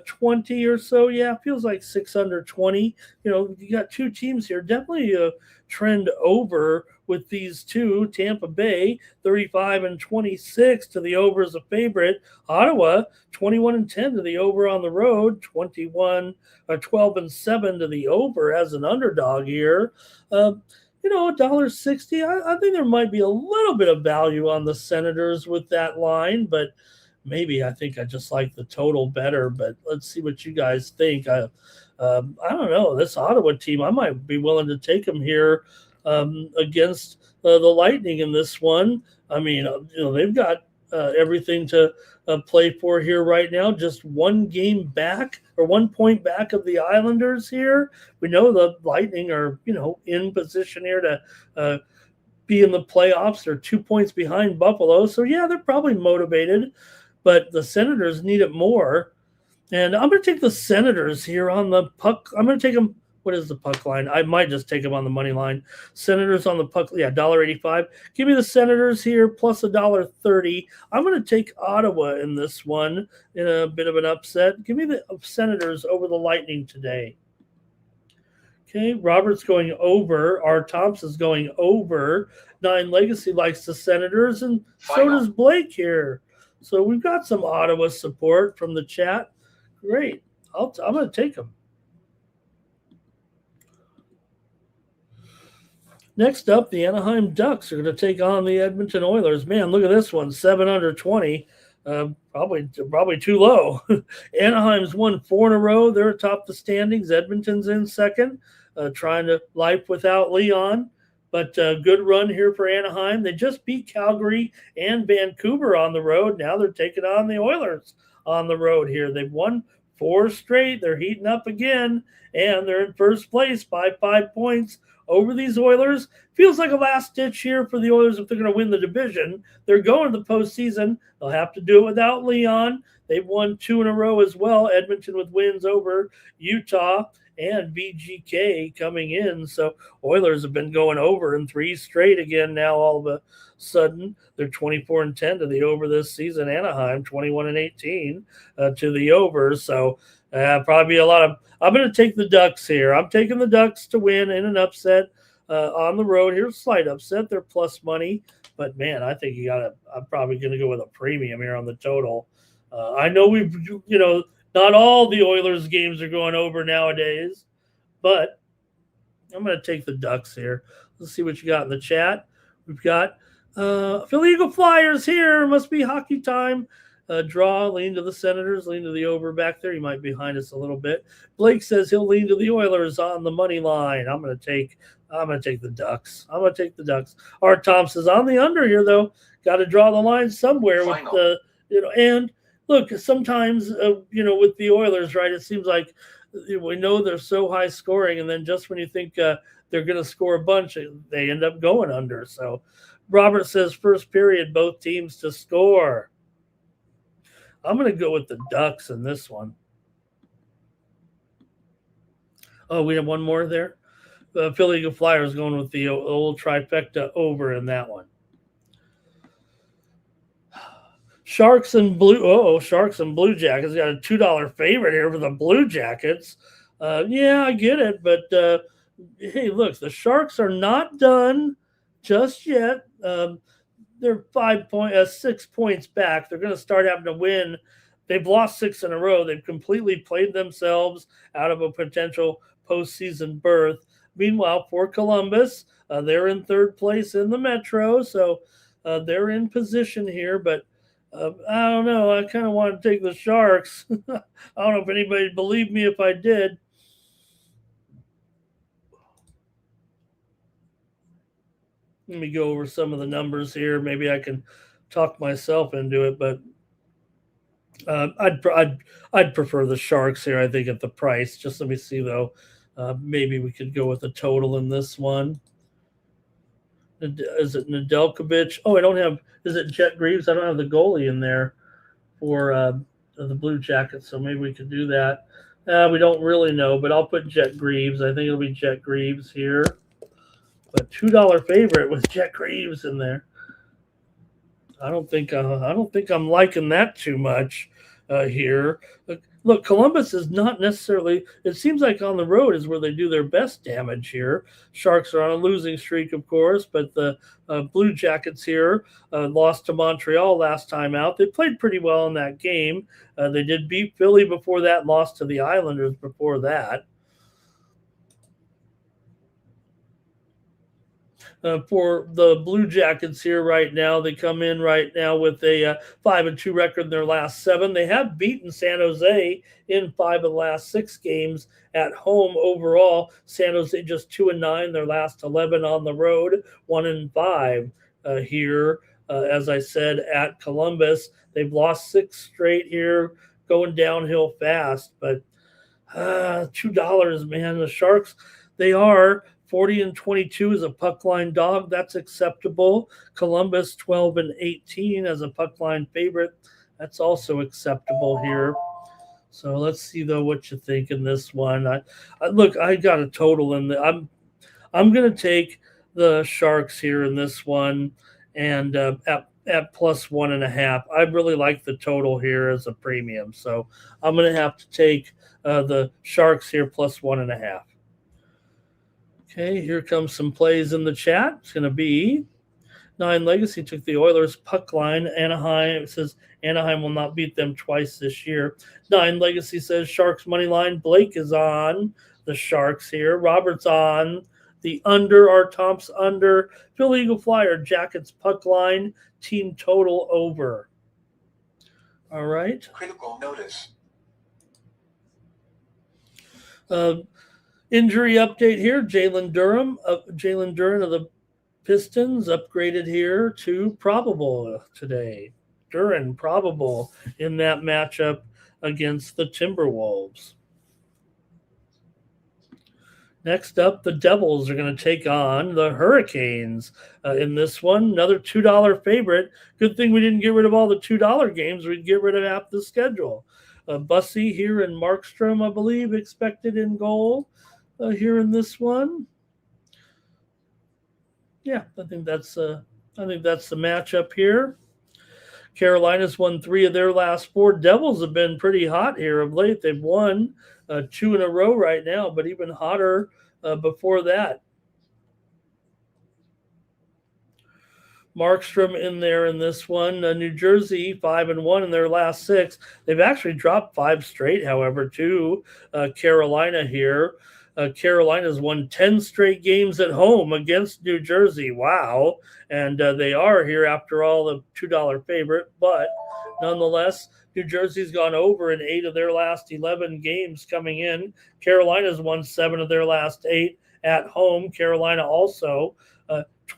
20 or so. Yeah, feels like 6 under 20. You got two teams here. Definitely a trend over with these two. Tampa Bay 35-26 to the over as a favorite. Ottawa 21-10 to the over on the road. 12-7 to the over as an underdog here. $1.60. I think there might be a little bit of value on the Senators with that line, but maybe I think I just like the total better. But let's see what you guys think. I don't know. This Ottawa team, I might be willing to take them here against the Lightning in this one. I mean, they've got everything to play for here right now. Just 1 game back, or 1 point back of the Islanders here. We know the Lightning are, in position here to be in the playoffs. They're 2 points behind Buffalo. So, yeah, they're probably motivated, but the Senators need it more. And I'm going to take the Senators here on the puck. I'm going to take them. What is the puck line? I might just take them on the money line. Senators on the puck. Yeah, $1.85. Give me the Senators here plus $1.30. I'm going to take Ottawa in this one in a bit of an upset. Give me the Senators over the Lightning today. Okay, Robert's going over. R. Thompson's going over. 9 Legacy likes the Senators, and so does Blake here. So we've got some Ottawa support from the chat. Great. I'm going to take them. Next up, the Anaheim Ducks are going to take on the Edmonton Oilers. Man, look at this one, 7 under 20. Probably too low. Anaheim's won 4 in a row. They're atop the standings. Edmonton's in second, trying to life without Leon. But good run here for Anaheim. They just beat Calgary and Vancouver on the road. Now they're taking on the Oilers on the road here. They've won 4 straight. They're heating up again, and they're in first place by 5 points over these Oilers. Feels like a last ditch here for the Oilers if they're going to win the division. They're going to the postseason. They'll have to do it without Leon. They've won 2 in a row as well. Edmonton with wins over Utah and VGK coming in. So Oilers have been going over in 3 straight again now. All of a sudden, they're 24-10 to the over this season. Anaheim 21-18 to the over. So probably a lot of. I'm going to take the Ducks here. I'm taking the Ducks to win in an upset on the road. Here's a slight upset. They're plus money, but man, I think I'm probably going to go with a premium here on the total. I know not all the Oilers games are going over nowadays, but I'm going to take the Ducks here. Let's see what you got in the chat. We've got Philly Eagle Flyers here. Must be hockey time. Draw, lean to the Senators, lean to the over back there. You might be behind us a little bit. Blake says he'll lean to the Oilers on the money line. I'm going to take the Ducks. I'm going to take the Ducks. Art Tom says on the under here though. Got to draw the line somewhere with the and. Look, sometimes, with the Oilers, right, it seems like we know they're so high scoring, and then just when you think they're going to score a bunch, they end up going under. So Robert says first period, both teams to score. I'm going to go with the Ducks in this one. Oh, we have one more there. Philly Eagle Flyers going with the old trifecta over in that one. Sharks and Blue Jackets got a $2 favorite here for the Blue Jackets. Yeah, I get it, but hey, look, the Sharks are not done just yet. They're 6 points back. They're going to start having to win. They've lost 6 in a row. They've completely played themselves out of a potential postseason berth. Meanwhile, for Columbus, they're in 3rd place in the Metro, so they're in position here, but I don't know. I kind of want to take the Sharks. I don't know if anybody would believe me if I did. Let me go over some of the numbers here. Maybe I can talk myself into it, but I'd prefer the Sharks here. I think at the price. Just let me see though. Maybe we could go with a total in this one. Is it Nedeljkovic? Oh, I don't have. Is it Jet Greaves? I don't have the goalie in there for the Blue Jackets, so maybe we could do that. We don't really know, but I'll put Jet Greaves. I think it'll be Jet Greaves here. But $2 favorite with Jet Greaves in there. I don't think I'm liking that too much here. Look, Columbus is not necessarily. It seems like on the road is where they do their best damage here. Sharks are on a losing streak, of course, but the Blue Jackets here lost to Montreal last time out. They played pretty well in that game. They did beat Philly before that, lost to the Islanders before that. For the Blue Jackets here right now, they come in right now with a 5-2 record in their last 7. They have beaten San Jose in 5 of the last 6 games at home overall. San Jose just 2-9, their last 11 on the road, 1-5 here. As I said, at Columbus, they've lost 6 straight here, going downhill fast. But $2, man, the Sharks, they are 40-22 as a puck line dog. That's acceptable. Columbus 12-18 as a puck line favorite. That's also acceptable here. So let's see though what you think in this one. I got a total in the. I'm going to take the Sharks here in this one, and at plus 1.5. I really like the total here as a premium, so I'm going to have to take the Sharks here plus 1.5. Okay, here comes some plays in the chat. It's going to be 9 Legacy took the Oilers puck line. Anaheim, it says Anaheim will not beat them twice this year. 9 Legacy says Sharks money line. Blake is on the Sharks here. Robert's on the under. Our Tom's under. Philly Eagle Flyer Jackets puck line. Team total over. All right. Critical notice. Injury update here. Jalen Duren of the Pistons upgraded here to probable today. Duran probable in that matchup against the Timberwolves. Next up, the Devils are going to take on the Hurricanes in this one. Another $2 favorite. Good thing we didn't get rid of all the $2 games. We'd get rid of half the schedule. Bussy here and Markstrom, I believe, expected in goal here in this one. Yeah, I think that's the matchup here. Carolina's won 3 of their last 4. Devils have been pretty hot here of late. They've won 2 in a row right now, but even hotter before that. Markstrom in there in this one. New Jersey 5-1 in their last 6. They've actually dropped 5 straight, however, to Carolina here. Carolina's won 10 straight games at home against New Jersey. Wow. And they are here, after all, the $2 favorite. But nonetheless, New Jersey's gone over in 8 of their last 11 games coming in. Carolina's won 7 of their last 8 at home. Carolina also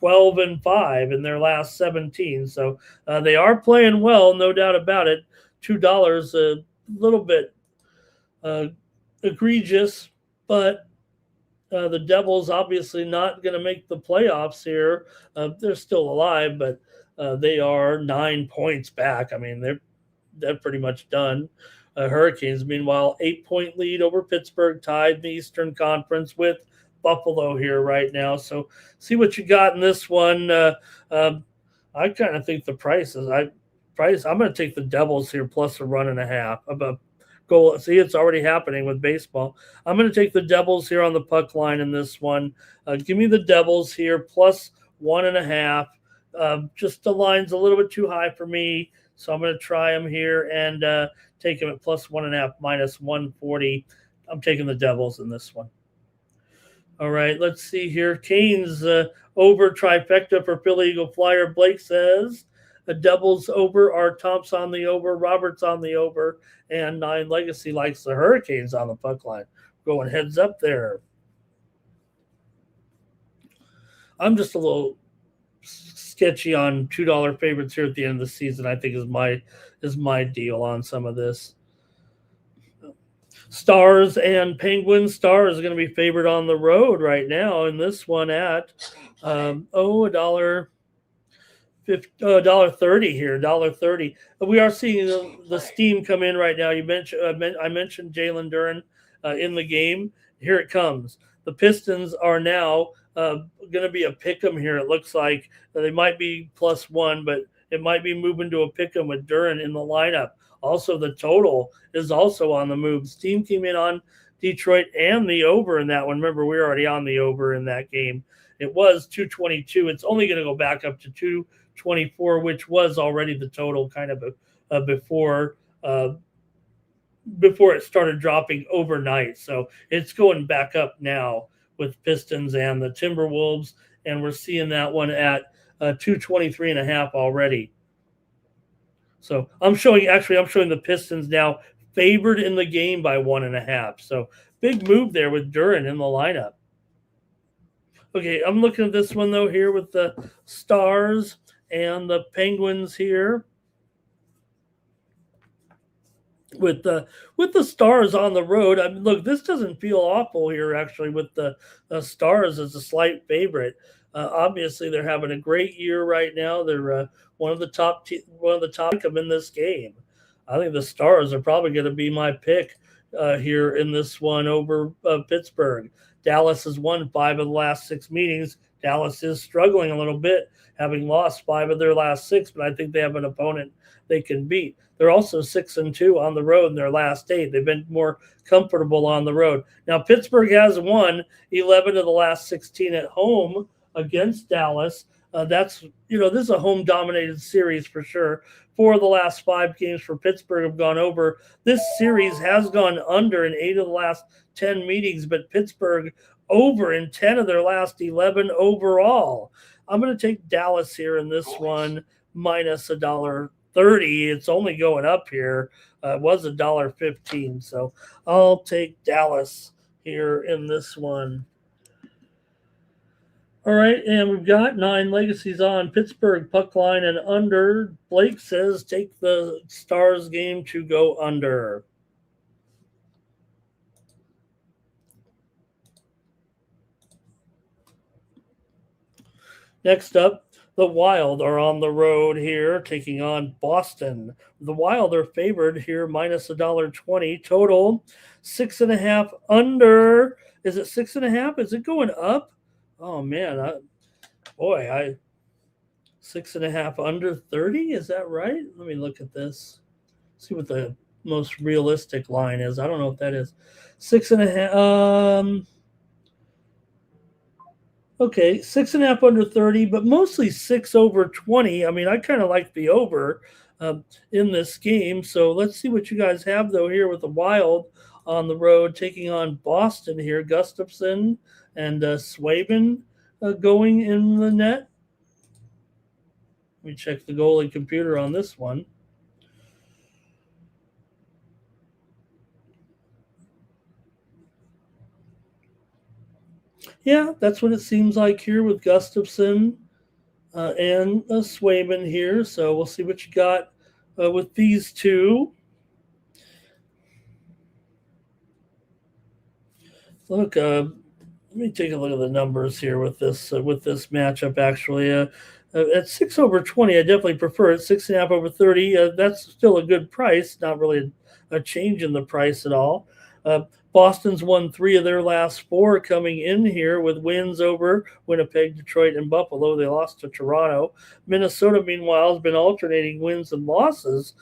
12-5 in their last 17. So they are playing well, no doubt about it. $2 a little bit egregious, but the Devils obviously not going to make the playoffs here. They're still alive, but they are 9 points back. I mean, they're pretty much done. Hurricanes, meanwhile, 8-point lead over Pittsburgh, tied in the Eastern Conference with Buffalo here right now. So see what you got in this one. I kind of think the price is I'm going to take the Devils here plus a 1.5 about goal. See, it's already happening with baseball. I'm going to take the Devils here on the puck line in this one. Give me the Devils here plus 1.5. Just the line's a little bit too high for me, so I'm going to try them here and take them at plus 1.5 minus 140. I'm taking the Devils in this one. All right, let's see here. Canes over trifecta for Philly Eagle Flyer. Blake says the Devils over, are Tomps on the over, Roberts on the over, and 9 Legacy likes the Hurricanes on the puck line. Going heads up there. I'm just a little sketchy on $2 favorites here at the end of the season. I think is my deal on some of this. Stars and Penguins. Stars are going to be favored on the road right now in this one at $1.30 here, $1.30. We are seeing the steam come in right now. I mentioned Jalen Duren in the game. Here it comes. The Pistons are now going to be a pick'em here. It looks like they might be +1, but it might be moving to a pick'em with Duren in the lineup. Also, the total is also on the move. Steam came in on Detroit and the over in that one. Remember, we were already on the over in that game. It was 222. It's only going to go back up to 224, which was already the total kind of before it started dropping overnight. So it's going back up now with Pistons and the Timberwolves, and we're seeing that one at 223.5 already. So I'm showing the Pistons now favored in the game by 1.5. So big move there with Duren in the lineup. Okay, I'm looking at this one though here with the Stars and the Penguins here. With the Stars on the road, I mean, look, this doesn't feel awful here actually. With the Stars as a slight favorite. Obviously, they're having a great year right now. They're one of the top in this game. I think the Stars are probably going to be my pick here in this one over Pittsburgh. Dallas has won 5 of the last 6 meetings. Dallas is struggling a little bit, having lost 5 of their last 6, but I think they have an opponent they can beat. They're also 6-2 on the road in their last 8. They've been more comfortable on the road. Now, Pittsburgh has won 11 of the last 16 at home against Dallas. This is a home-dominated series for sure. 4 of the last 5 games for Pittsburgh have gone over. This series has gone under in 8 of the last 10 meetings, but Pittsburgh over in 10 of their last 11 overall. I'm going to take Dallas here in this one, minus $1.30. It's only going up here. It was $1.15, so I'll take Dallas here in this one. All right, and we've got 9 legacies on Pittsburgh puck line and under. Blake says take the Stars game to go under. Next up, the Wild are on the road here, taking on Boston. The Wild are favored here, minus $1.20. Total 6.5 under. Is it 6.5? Is it going up? Oh man, I 6.5 under 30. Is that right? Let me look at this. See what the most realistic line is. I don't know if that is 6.5. Okay, 6.5 under 30, but mostly 6 over 20. I mean, I kind of like the over in this game. So let's see what you guys have, though, here with the Wild on the road taking on Boston here. Gustafson and Swayman going in the net. Let me check the goalie computer on this one. Yeah, that's what it seems like here with Gustafson and Swayman here. So we'll see what you got with these two. Look, let me take a look at the numbers here with this matchup. Actually, at 6 over 20, I definitely prefer it. 6.5 over 30. That's still a good price. Not really a change in the price at all. Boston's won 3 of their last 4 coming in here with wins over Winnipeg, Detroit, and Buffalo. They lost to Toronto. Minnesota, meanwhile, has been alternating wins and losses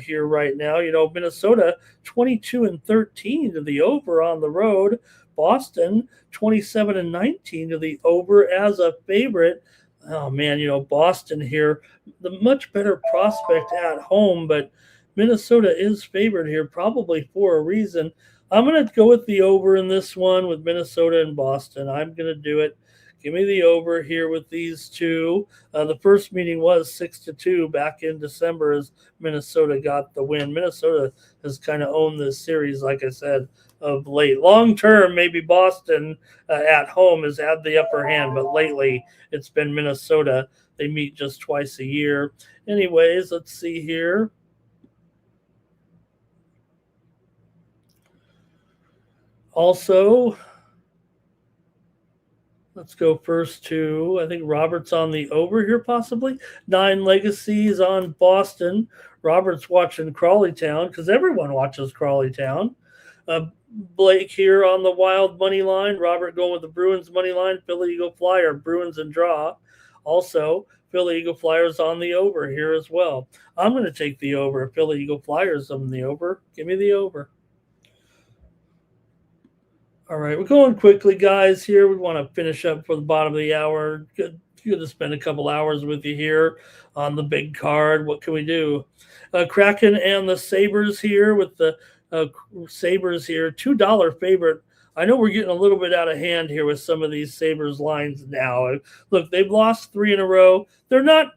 here right now. You know, Minnesota 22-13 to the over on the road. Boston 27-19 to the over as a favorite. Oh man, you know, Boston here, the much better prospect at home, but Minnesota is favored here, probably for a reason. I'm going to go with the over in this one with Minnesota and Boston. I'm going to do it. Give me the over here with these two. The first meeting was 6-2 back in December as Minnesota got the win. Minnesota has kind of owned this series, like I said, of late. Long term, maybe Boston at home has had the upper hand, but lately it's been Minnesota. They meet just twice a year. Anyways, let's see here. Also, let's go first to, I think Robert's on the over here possibly. 9 legacies on Boston. Robert's watching Crawleytown because everyone watches Crawleytown. Blake here on the Wild money line. Robert going with the Bruins money line. Philly Eagle Flyer, Bruins and draw. Also, Philly Eagle Flyers on the over here as well. I'm going to take the over. Philly Eagle Flyers on the over. Give me the over. All right, we're going quickly, guys, here. We want to finish up for the bottom of the hour. Good to spend a couple hours with you here on the big card. What can we do? Kraken and the Sabres here with the Sabres here. $2 favorite. I know we're getting a little bit out of hand here with some of these Sabres lines now. Look, they've lost 3 in a row. They're not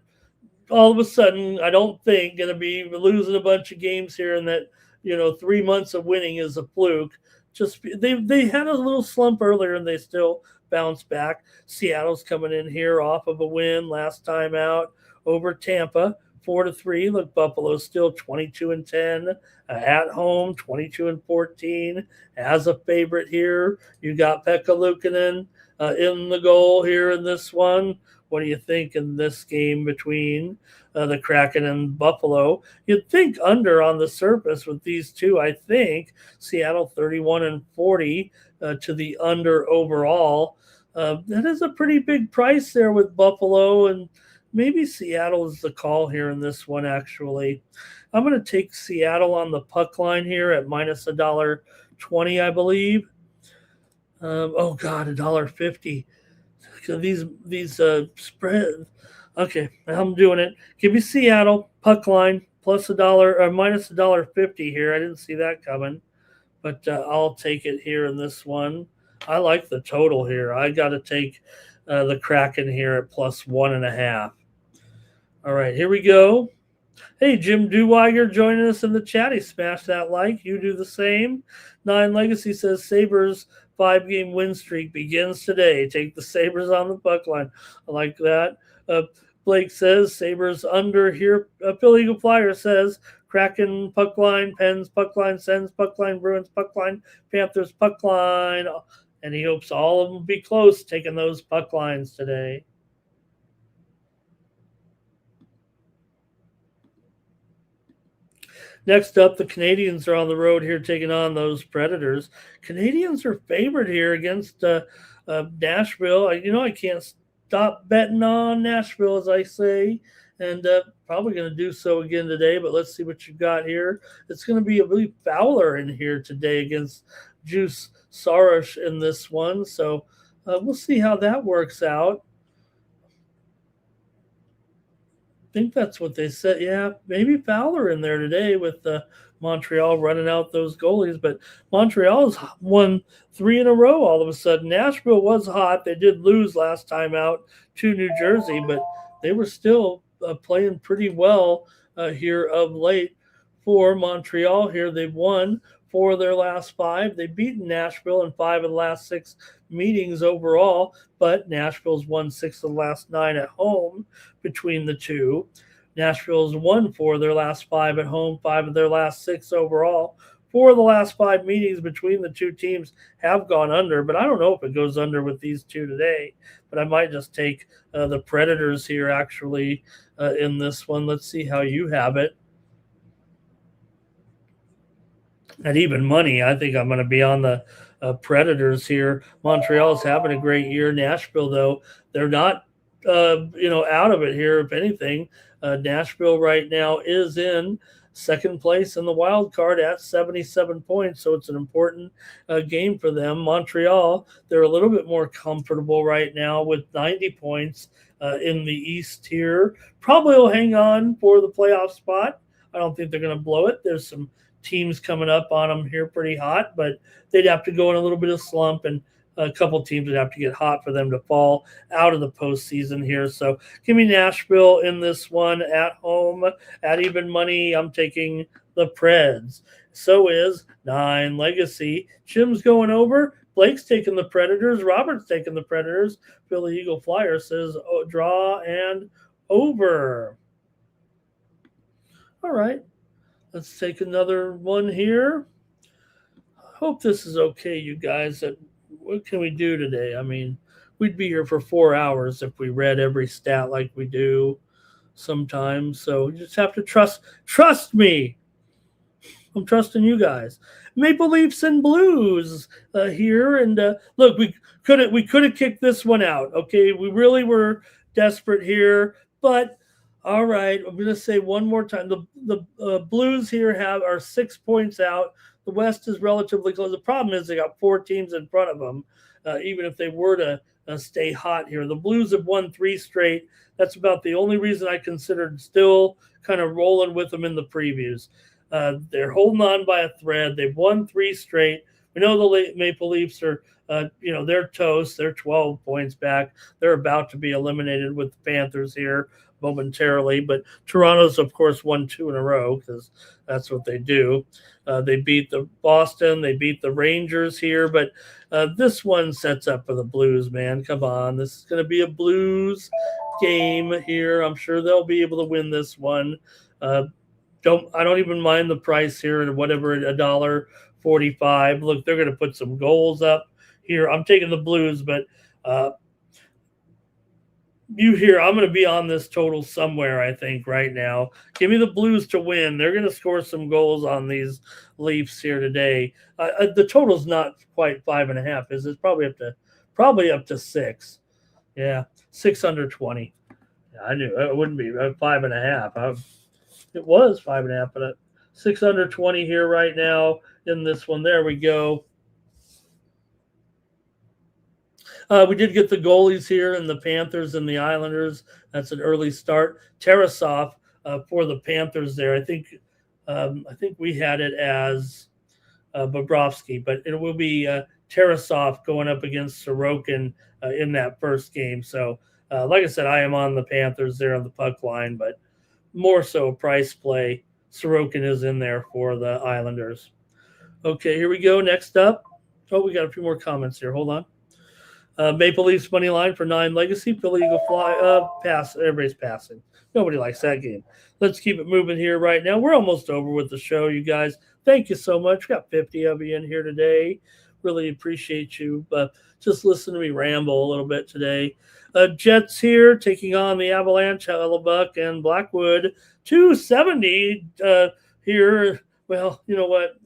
all of a sudden, I don't think, going to be losing a bunch of games here and that, 3 months of winning is a fluke. Just they had a little slump earlier and they still bounced back. Seattle's coming in here off of a win last time out over Tampa, 4-3. Look, Buffalo's still 22-10 at home, 22-14 as a favorite here. You got Pekka Luukkonen in the goal here in this one. What do you think in this game between the Kraken and Buffalo? You'd think under on the surface with these two. I think Seattle 31-40 to the under overall. That is a pretty big price there with Buffalo, and maybe Seattle is the call here in this one, actually. I'm going to take Seattle on the puck line here at minus $1.20, I believe. Oh, God, $1.50. These spread. Okay, I'm doing it. Give me Seattle puck line plus $1 or minus $1.50 here. I didn't see that coming, but I'll take it here in this one. I like the total here. I got to take the Kraken here at plus 1.5. All right, here we go. Hey, Jim Duweiger joining us in the chat. He smashed that like. You do the same. 9 Legacy says Sabres 5-game win streak begins today. Take the Sabres on the puck line. I like that. Blake says Sabres under here. Philly Eagle Flyer says Kraken puck line, Pens puck line, Sens puck line, Bruins puck line, Panthers puck line. And he hopes all of them will be close taking those puck lines today. Next up, the Canadians are on the road here taking on those Predators. Canadians are favored here against Nashville. I can't stop betting on Nashville, as I say, and probably going to do so again today, but let's see what you got here. It's going to be a really Fowler in here today against Juice Saros in this one, so we'll see how that works out. I think that's what they said. Yeah, maybe Fowler in there today with Montreal running out those goalies. But Montreal's won 3 in a row all of a sudden. Nashville was hot. They did lose last time out to New Jersey, but they were still playing pretty well here of late for Montreal. Here they've won 4 of their last 5. They've beaten Nashville in 5 of the last 6 meetings overall, but Nashville's won 6 of the last 9 at home between the two. Nashville's won 4 of their last 5 at home, 5 of their last 6 overall. 4 of the last 5 meetings between the two teams have gone under, but I don't know if it goes under with these two today. But I might just take the Predators here actually in this one. Let's see how you have it. At even money, I think I'm going to be on the Predators here. Montreal's having a great year. Nashville, though, they're not, out of it here. If anything, Nashville right now is in second place in the wild card at 77 points, so it's an important game for them. Montreal, they're a little bit more comfortable right now with 90 points in the East here. Probably will hang on for the playoff spot. I don't think they're going to blow it. There's some teams coming up on them here pretty hot, but they'd have to go in a little bit of slump, and a couple teams would have to get hot for them to fall out of the postseason here. So give me Nashville in this one at home at even money. I'm taking the Preds. So is 9 Legacy. Jim's going over. Blake's taking the Predators. Robert's taking the Predators. Philly Eagle Flyer says draw and over. All right. Let's take another one here. I hope this is okay, you guys. What can we do today? I mean, we'd be here for 4 hours if we read every stat like we do sometimes. So you just have to trust me. I'm trusting you guys. Maple Leafs and Blues here, and look, we could have kicked this one out. Okay, we really were desperate here, but. All right, I'm going to say one more time. The Blues here are 6 points out. The West is relatively close. The problem is they got 4 teams in front of them, even if they were to stay hot here. The Blues have won 3 straight. That's about the only reason I considered still kind of rolling with them in the previews. They're holding on by a thread. They've won 3 straight. We know the Maple Leafs are, they're toast. They're 12 points back. They're about to be eliminated with the Panthers here momentarily, but Toronto's of course won 2 in a row because that's what they do. They beat the Boston, they beat the Rangers here, but this one sets up for the Blues, man. Come on, this is going to be a Blues game here. I'm sure they'll be able to win this one. I don't even mind the price here at whatever, $1.45. Look, they're going to put some goals up here. I'm taking the Blues, but I'm going to be on this total somewhere, I think, right now. Give me the Blues to win. They're going to score some goals on these Leafs here today. The total's not quite 5.5, is it? Probably up to 6. Yeah, 6 under 20. Yeah, I knew it wouldn't be 5.5. It was 5.5, but 6 under 20 here right now in this one. There we go. We did get the goalies here and the Panthers and the Islanders. That's an early start. Tarasov for the Panthers there. I think we had it as Bobrovsky, but it will be Tarasov going up against Sorokin in that first game. So, like I said, I am on the Panthers there on the puck line, but more so price play. Sorokin is in there for the Islanders. Okay, here we go. Next up. Oh, we got a few more comments here. Hold on. Maple Leafs money line for 9 legacy. Philly Eagle fly. Pass. Everybody's passing. Nobody likes that game. Let's keep it moving here right now. We're almost over with the show, you guys. Thank you so much. Got 50 of you in here today. Really appreciate you. Just listen to me ramble a little bit today. Jets here taking on the Avalanche, Hellebuck, and Blackwood. 270 here. Well, you know what?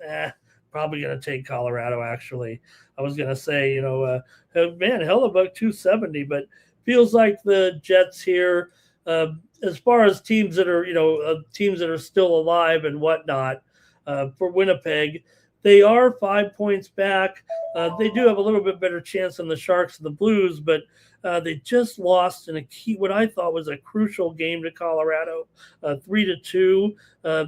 Probably going to take Colorado, actually. I was going to say, man, Hellebuck 270, but feels like the Jets here, as far as teams that are, teams that are still alive and whatnot, for Winnipeg, they are 5 points back. They do have a little bit better chance than the Sharks and the Blues, but they just lost in what I thought was a crucial game to Colorado, 3-2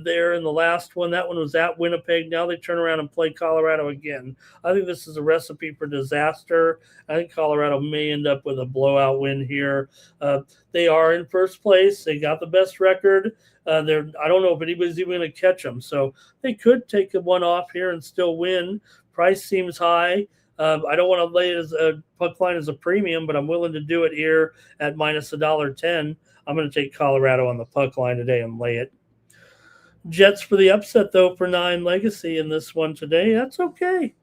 there in the last one. That one was at Winnipeg. Now they turn around and play Colorado again. I think this is a recipe for disaster. I think Colorado may end up with a blowout win here. They are in first place. They got the best record. I don't know if anybody's even going to catch them. So they could take one off here and still win. Price seems high. I don't want to lay it as a puck line as a premium, but I'm willing to do it here at minus $1.10. I'm going to take Colorado on the puck line today and lay it. Jets for the upset, though, for 9 legacy in this one today. That's okay.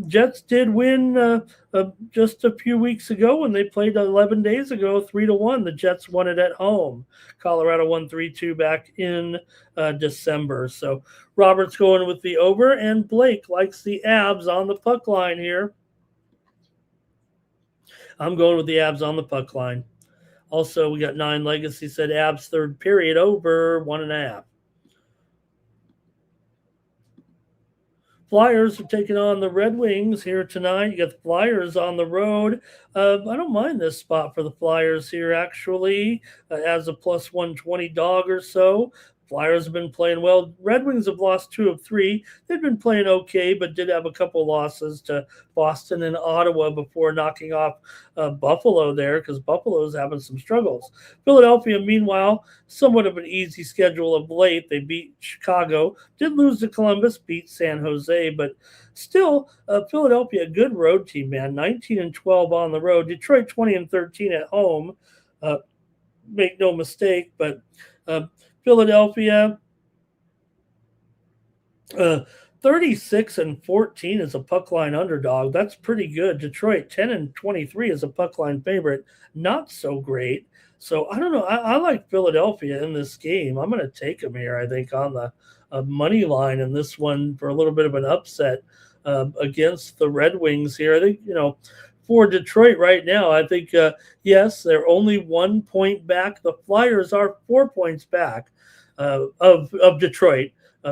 Jets did win just a few weeks ago when they played 11 days ago, 3-1. The Jets won it at home. Colorado won 3-2 back in December. So Robert's going with the over, and Blake likes the Abs on the puck line here. I'm going with the Abs on the puck line. Also, we got 9 legacy, said Abs third period over 1.5. Flyers are taking on the Red Wings here tonight. You got the Flyers on the road. I don't mind this spot for the Flyers here, actually, as a plus 120 dog or so. Flyers have been playing well. Red Wings have lost 2 of 3. They've been playing okay, but did have a couple losses to Boston and Ottawa before knocking off Buffalo there, because Buffalo's having some struggles. Philadelphia, meanwhile, somewhat of an easy schedule of late. They beat Chicago, did lose to Columbus, beat San Jose, but still, Philadelphia, a good road team, man. 19-12 on the road. Detroit, 20-13 at home. Make no mistake, but Philadelphia, 36-14 is a puck line underdog. That's pretty good. Detroit, 10-23 is a puck line favorite. Not so great. So I don't know. I like Philadelphia in this game. I'm going to take them here, I think, on the money line in this one for a little bit of an upset against the Red Wings here. I think, for Detroit right now, I think, yes, they're only 1 point back. The Flyers are 4 points back of Detroit,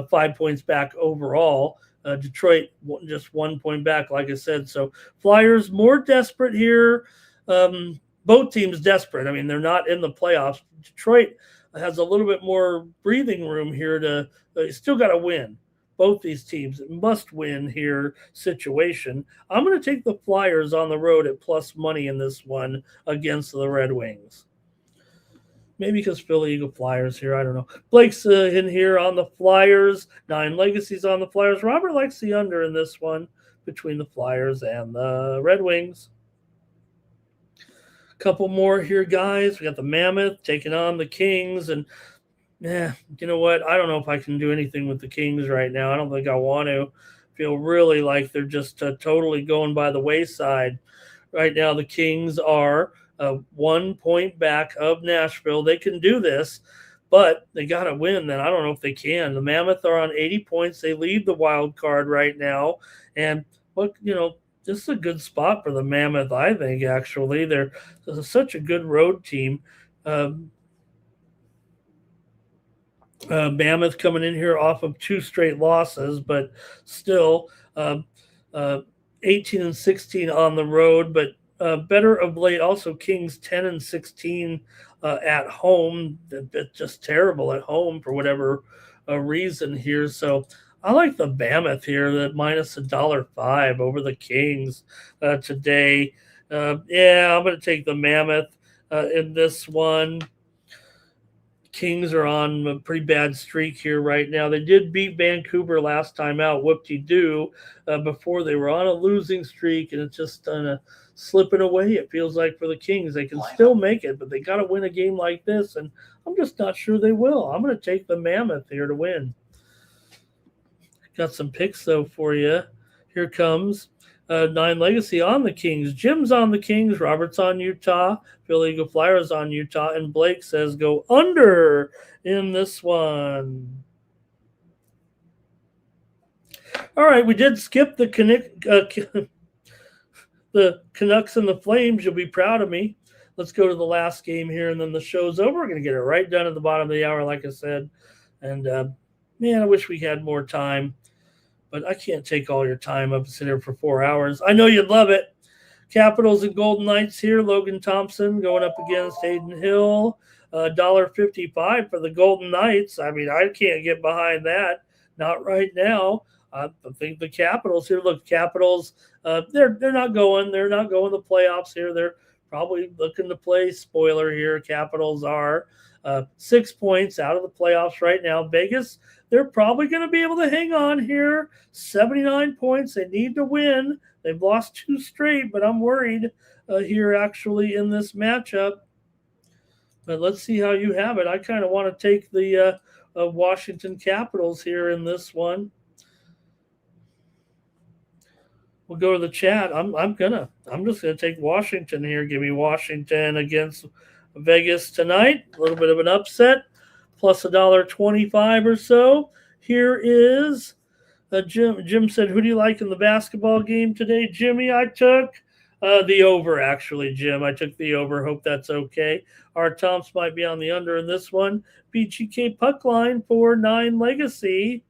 5 points back overall. Detroit just 1 point back, like I said. So Flyers more desperate here. Both teams desperate. I mean, they're not in the playoffs. Detroit has a little bit more breathing room here still got to win. Both these teams must win here situation. I'm going to take the Flyers on the road at plus money in this one against the Red Wings. Maybe because Philly Eagle Flyers here. I don't know. Blake's in here on the Flyers. 9 legacies on the Flyers. Robert likes the under in this one between the Flyers and the Red Wings. Couple more here, guys. We got the Mammoth taking on the Kings, and you know what? I don't know if I can do anything with the Kings right now. I don't think I want to. Feel really like they're just totally going by the wayside. Right now, the Kings are 1 point back of Nashville. They can do this, but they got to win. Then I don't know if they can. The Mammoth are on 80 points. They lead the wild card right now. And look, this is a good spot for the Mammoth, I think, actually. They're such a good road team. Mammoth coming in here off of 2 straight losses, but still 18-16 on the road, but better of late. Also, Kings 10-16 at home. That's just terrible at home for whatever reason here. So I like the Mammoth here, that minus $1.05 over the Kings today. I'm going to take the Mammoth in this one. Kings are on a pretty bad streak here right now. They did beat Vancouver last time out, whoop-de-doo, before they were on a losing streak, and it's just slipping away, it feels like, for the Kings. They can still make it, but they got to win a game like this, and I'm just not sure they will. I'm going to take the Mammoth here to win. Got some picks, though, for you. Here comes Nine Legacy on the Kings. Jim's on the Kings. Robert's on Utah. Philly Eagle Flyers on Utah. And Blake says go under in this one. All right, we did skip the Canucks and the Flames. You'll be proud of me. Let's go to the last game here, and then the show's over. We're going to get it right done at the bottom of the hour, like I said. And, man, I wish we had more time. But I can't take all your time up and sit here for 4 hours. I know you'd love it. Capitals and Golden Knights here. Logan Thompson going up against Hayden Hill. $1.55 for the Golden Knights. I mean, I can't get behind that. Not right now. I think the Capitals here. Look, Capitals, they're not going. They're not going to the playoffs here. They're probably looking to play spoiler here. Capitals are 6 points out of the playoffs right now. Vegas, they're probably going to be able to hang on here. 79 points. They need to win. They've lost 2 straight, but I'm worried here actually in this matchup. But let's see how you have it. I kind of want to take the Washington Capitals here in this one. We'll go to the chat. I'm just gonna take Washington here. Give me Washington against Vegas tonight. A little bit of an upset, plus $1.25 or so. Here is Jim. Jim said, "Who do you like in the basketball game today?" Jimmy, I took the over. Actually, Jim, I took the over. Hope that's okay. Our Toms might be on the under in this one. BGK puck line for Nine Legacy.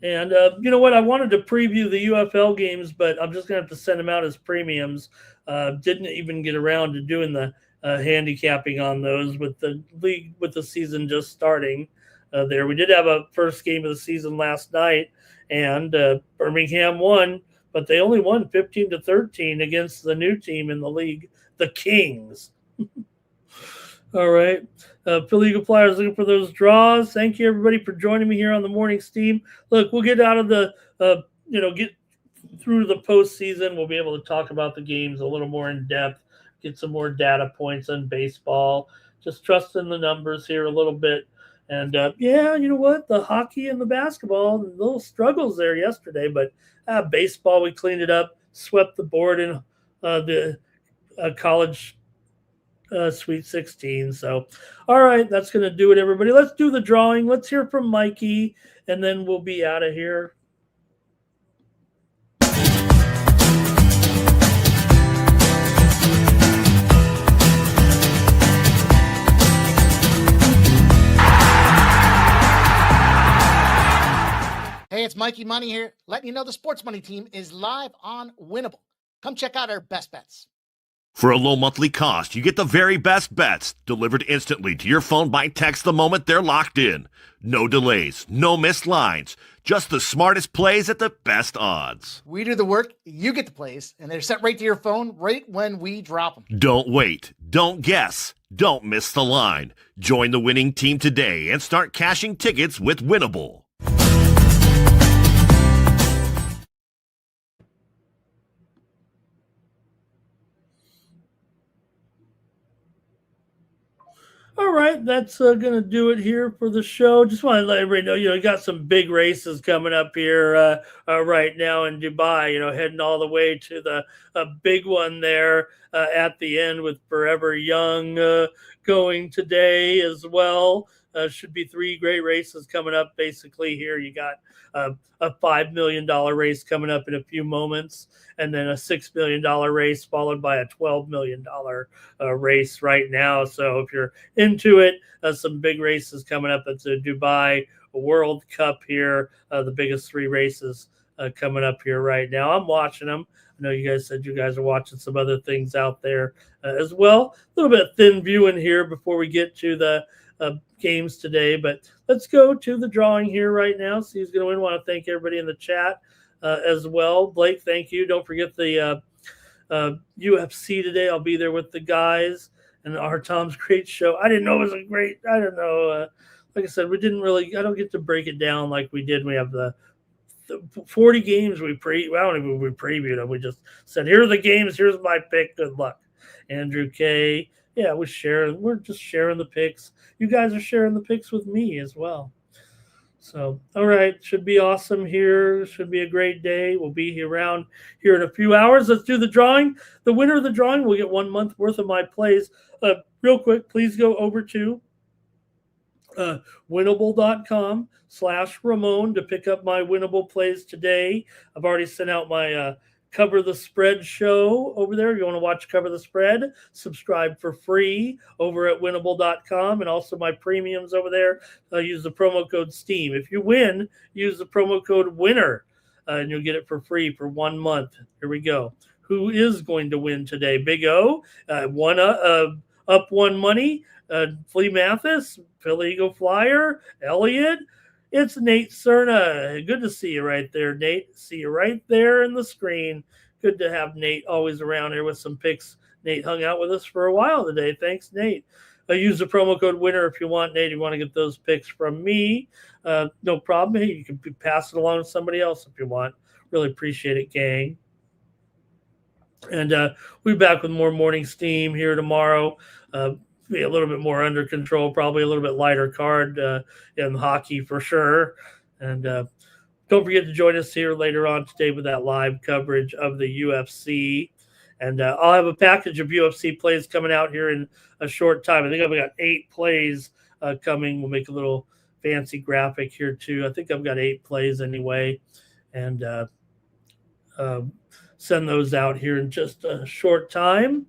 And you know what? I wanted to preview the UFL games, but I'm just going to have to send them out as premiums. Didn't even get around to doing the handicapping on those with the league, with the season just starting there. We did have a first game of the season last night, and Birmingham won, but they only won 15-13 against the new team in the league, the Kings. All right. Philly Eagle Flyers looking for those draws. Thank you, everybody, for joining me here on the Morning Steam. Look, we'll get out of the, get through the postseason. We'll be able to talk about the games a little more in depth, get some more data points on baseball. Just trust in the numbers here a little bit. And, yeah, you know what? The hockey and the basketball, little struggles there yesterday. But baseball, we cleaned it up, swept the board in the college Sweet 16. So, all right, that's going to do it, everybody. Let's do the drawing. Let's hear from Mikey, and then we'll be out of here. Hey, it's Mikey Money here, letting you know the Sports Money team is live on Winnable. Come check out our best bets. For a low monthly cost, you get the very best bets delivered instantly to your phone by text the moment they're locked in. No delays, no missed lines, just the smartest plays at the best odds. We do the work, you get the plays, and they're sent right to your phone right when we drop them. Don't wait, don't guess, don't miss the line. Join the winning team today and start cashing tickets with Winnable. All right, that's going to do it here for the show. Just want to let everybody know, you got some big races coming up here right now in Dubai, heading all the way to the big one there at the end with Forever Young going today as well. Should be 3 great races coming up basically here. You got a $5 million race coming up in a few moments, and then a $6 million race followed by a $12 million race right now. So if you're into it, some big races coming up at the Dubai World Cup here, the biggest 3 races coming up here right now. I'm watching them. I know you guys said you guys are watching some other things out there as well. A little bit of thin viewing here before we get to the games today, but let's go to the drawing here right now. See who's going to win. I want to thank everybody in the chat as well. Blake, thank you. Don't forget the UFC today. I'll be there with the guys. and our Tom's Great Show. I didn't know it was a great. I don't know. Like I said, we didn't really. I don't get to break it down like we did. We have the 40 games we previewed them. We just said, here are the games. Here's my pick. Good luck, Andrew K. Yeah, we're just sharing the picks. You guys are sharing the picks with me as well. So, all right, should be awesome here. Should be a great day. We'll be around here in a few hours. Let's do the drawing. The winner of the drawing will get 1 month worth of my plays. Real quick, please go over to winnable.com/Ramon to pick up my winnable plays today. I've already sent out my Cover the Spread show over there. If you want to watch Cover the Spread, subscribe for free over at winnable.com, and also my premiums over there. Use the promo code STEAM. If you win, use the promo code WINNER, and you'll get it for free for 1 month. Here we go. Who is going to win today? Big O, up one money, Flea Mathis, Philly Eagle Flyer, Elliot. It's Nate Cerna. Good to see you right there, Nate. See you right there in the screen. Good to have Nate always around here with some picks. Nate hung out with us for a while today. Thanks, Nate. Use the promo code WINNER if you want, Nate. If you want to get those picks from me, no problem. Hey, you can pass it along to somebody else if you want. Really appreciate it, gang. And we'll be back with more Morning Steam here tomorrow. Be a little bit more under control, probably a little bit lighter card in hockey for sure. And don't forget to join us here later on today with that live coverage of the UFC. And I'll have a package of UFC plays coming out here in a short time. I think I've got 8 plays coming. We'll make a little fancy graphic here too. I think I've got 8 plays anyway. And send those out here in just a short time.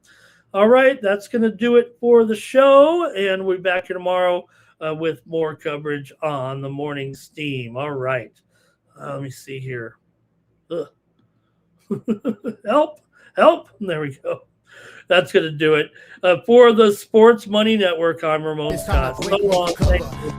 All right, that's going to do it for the show, and we'll be back here tomorrow with more coverage on the Morning Steam. All right, let me see here. Help. There we go. That's going to do it. For the Sports Money Network, I'm Ramon Scott. So long.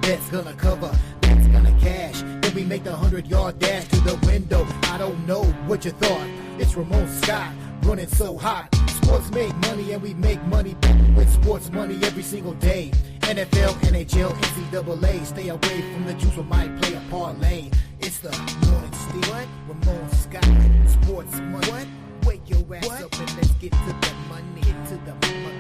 That's going to cover. That's going to cash. Then we make the 100-yard dash to the window. I don't know what you thought. It's Ramon Scott running so hot. Sports make money and we make money with sports money every single day. NFL, NHL, NCAA. Stay away from the juice, we might play a parlay. It's the Morning Steam. What? Ramon Scott. Sports money. What? Wake your ass up and let's get to the money. Get to the money.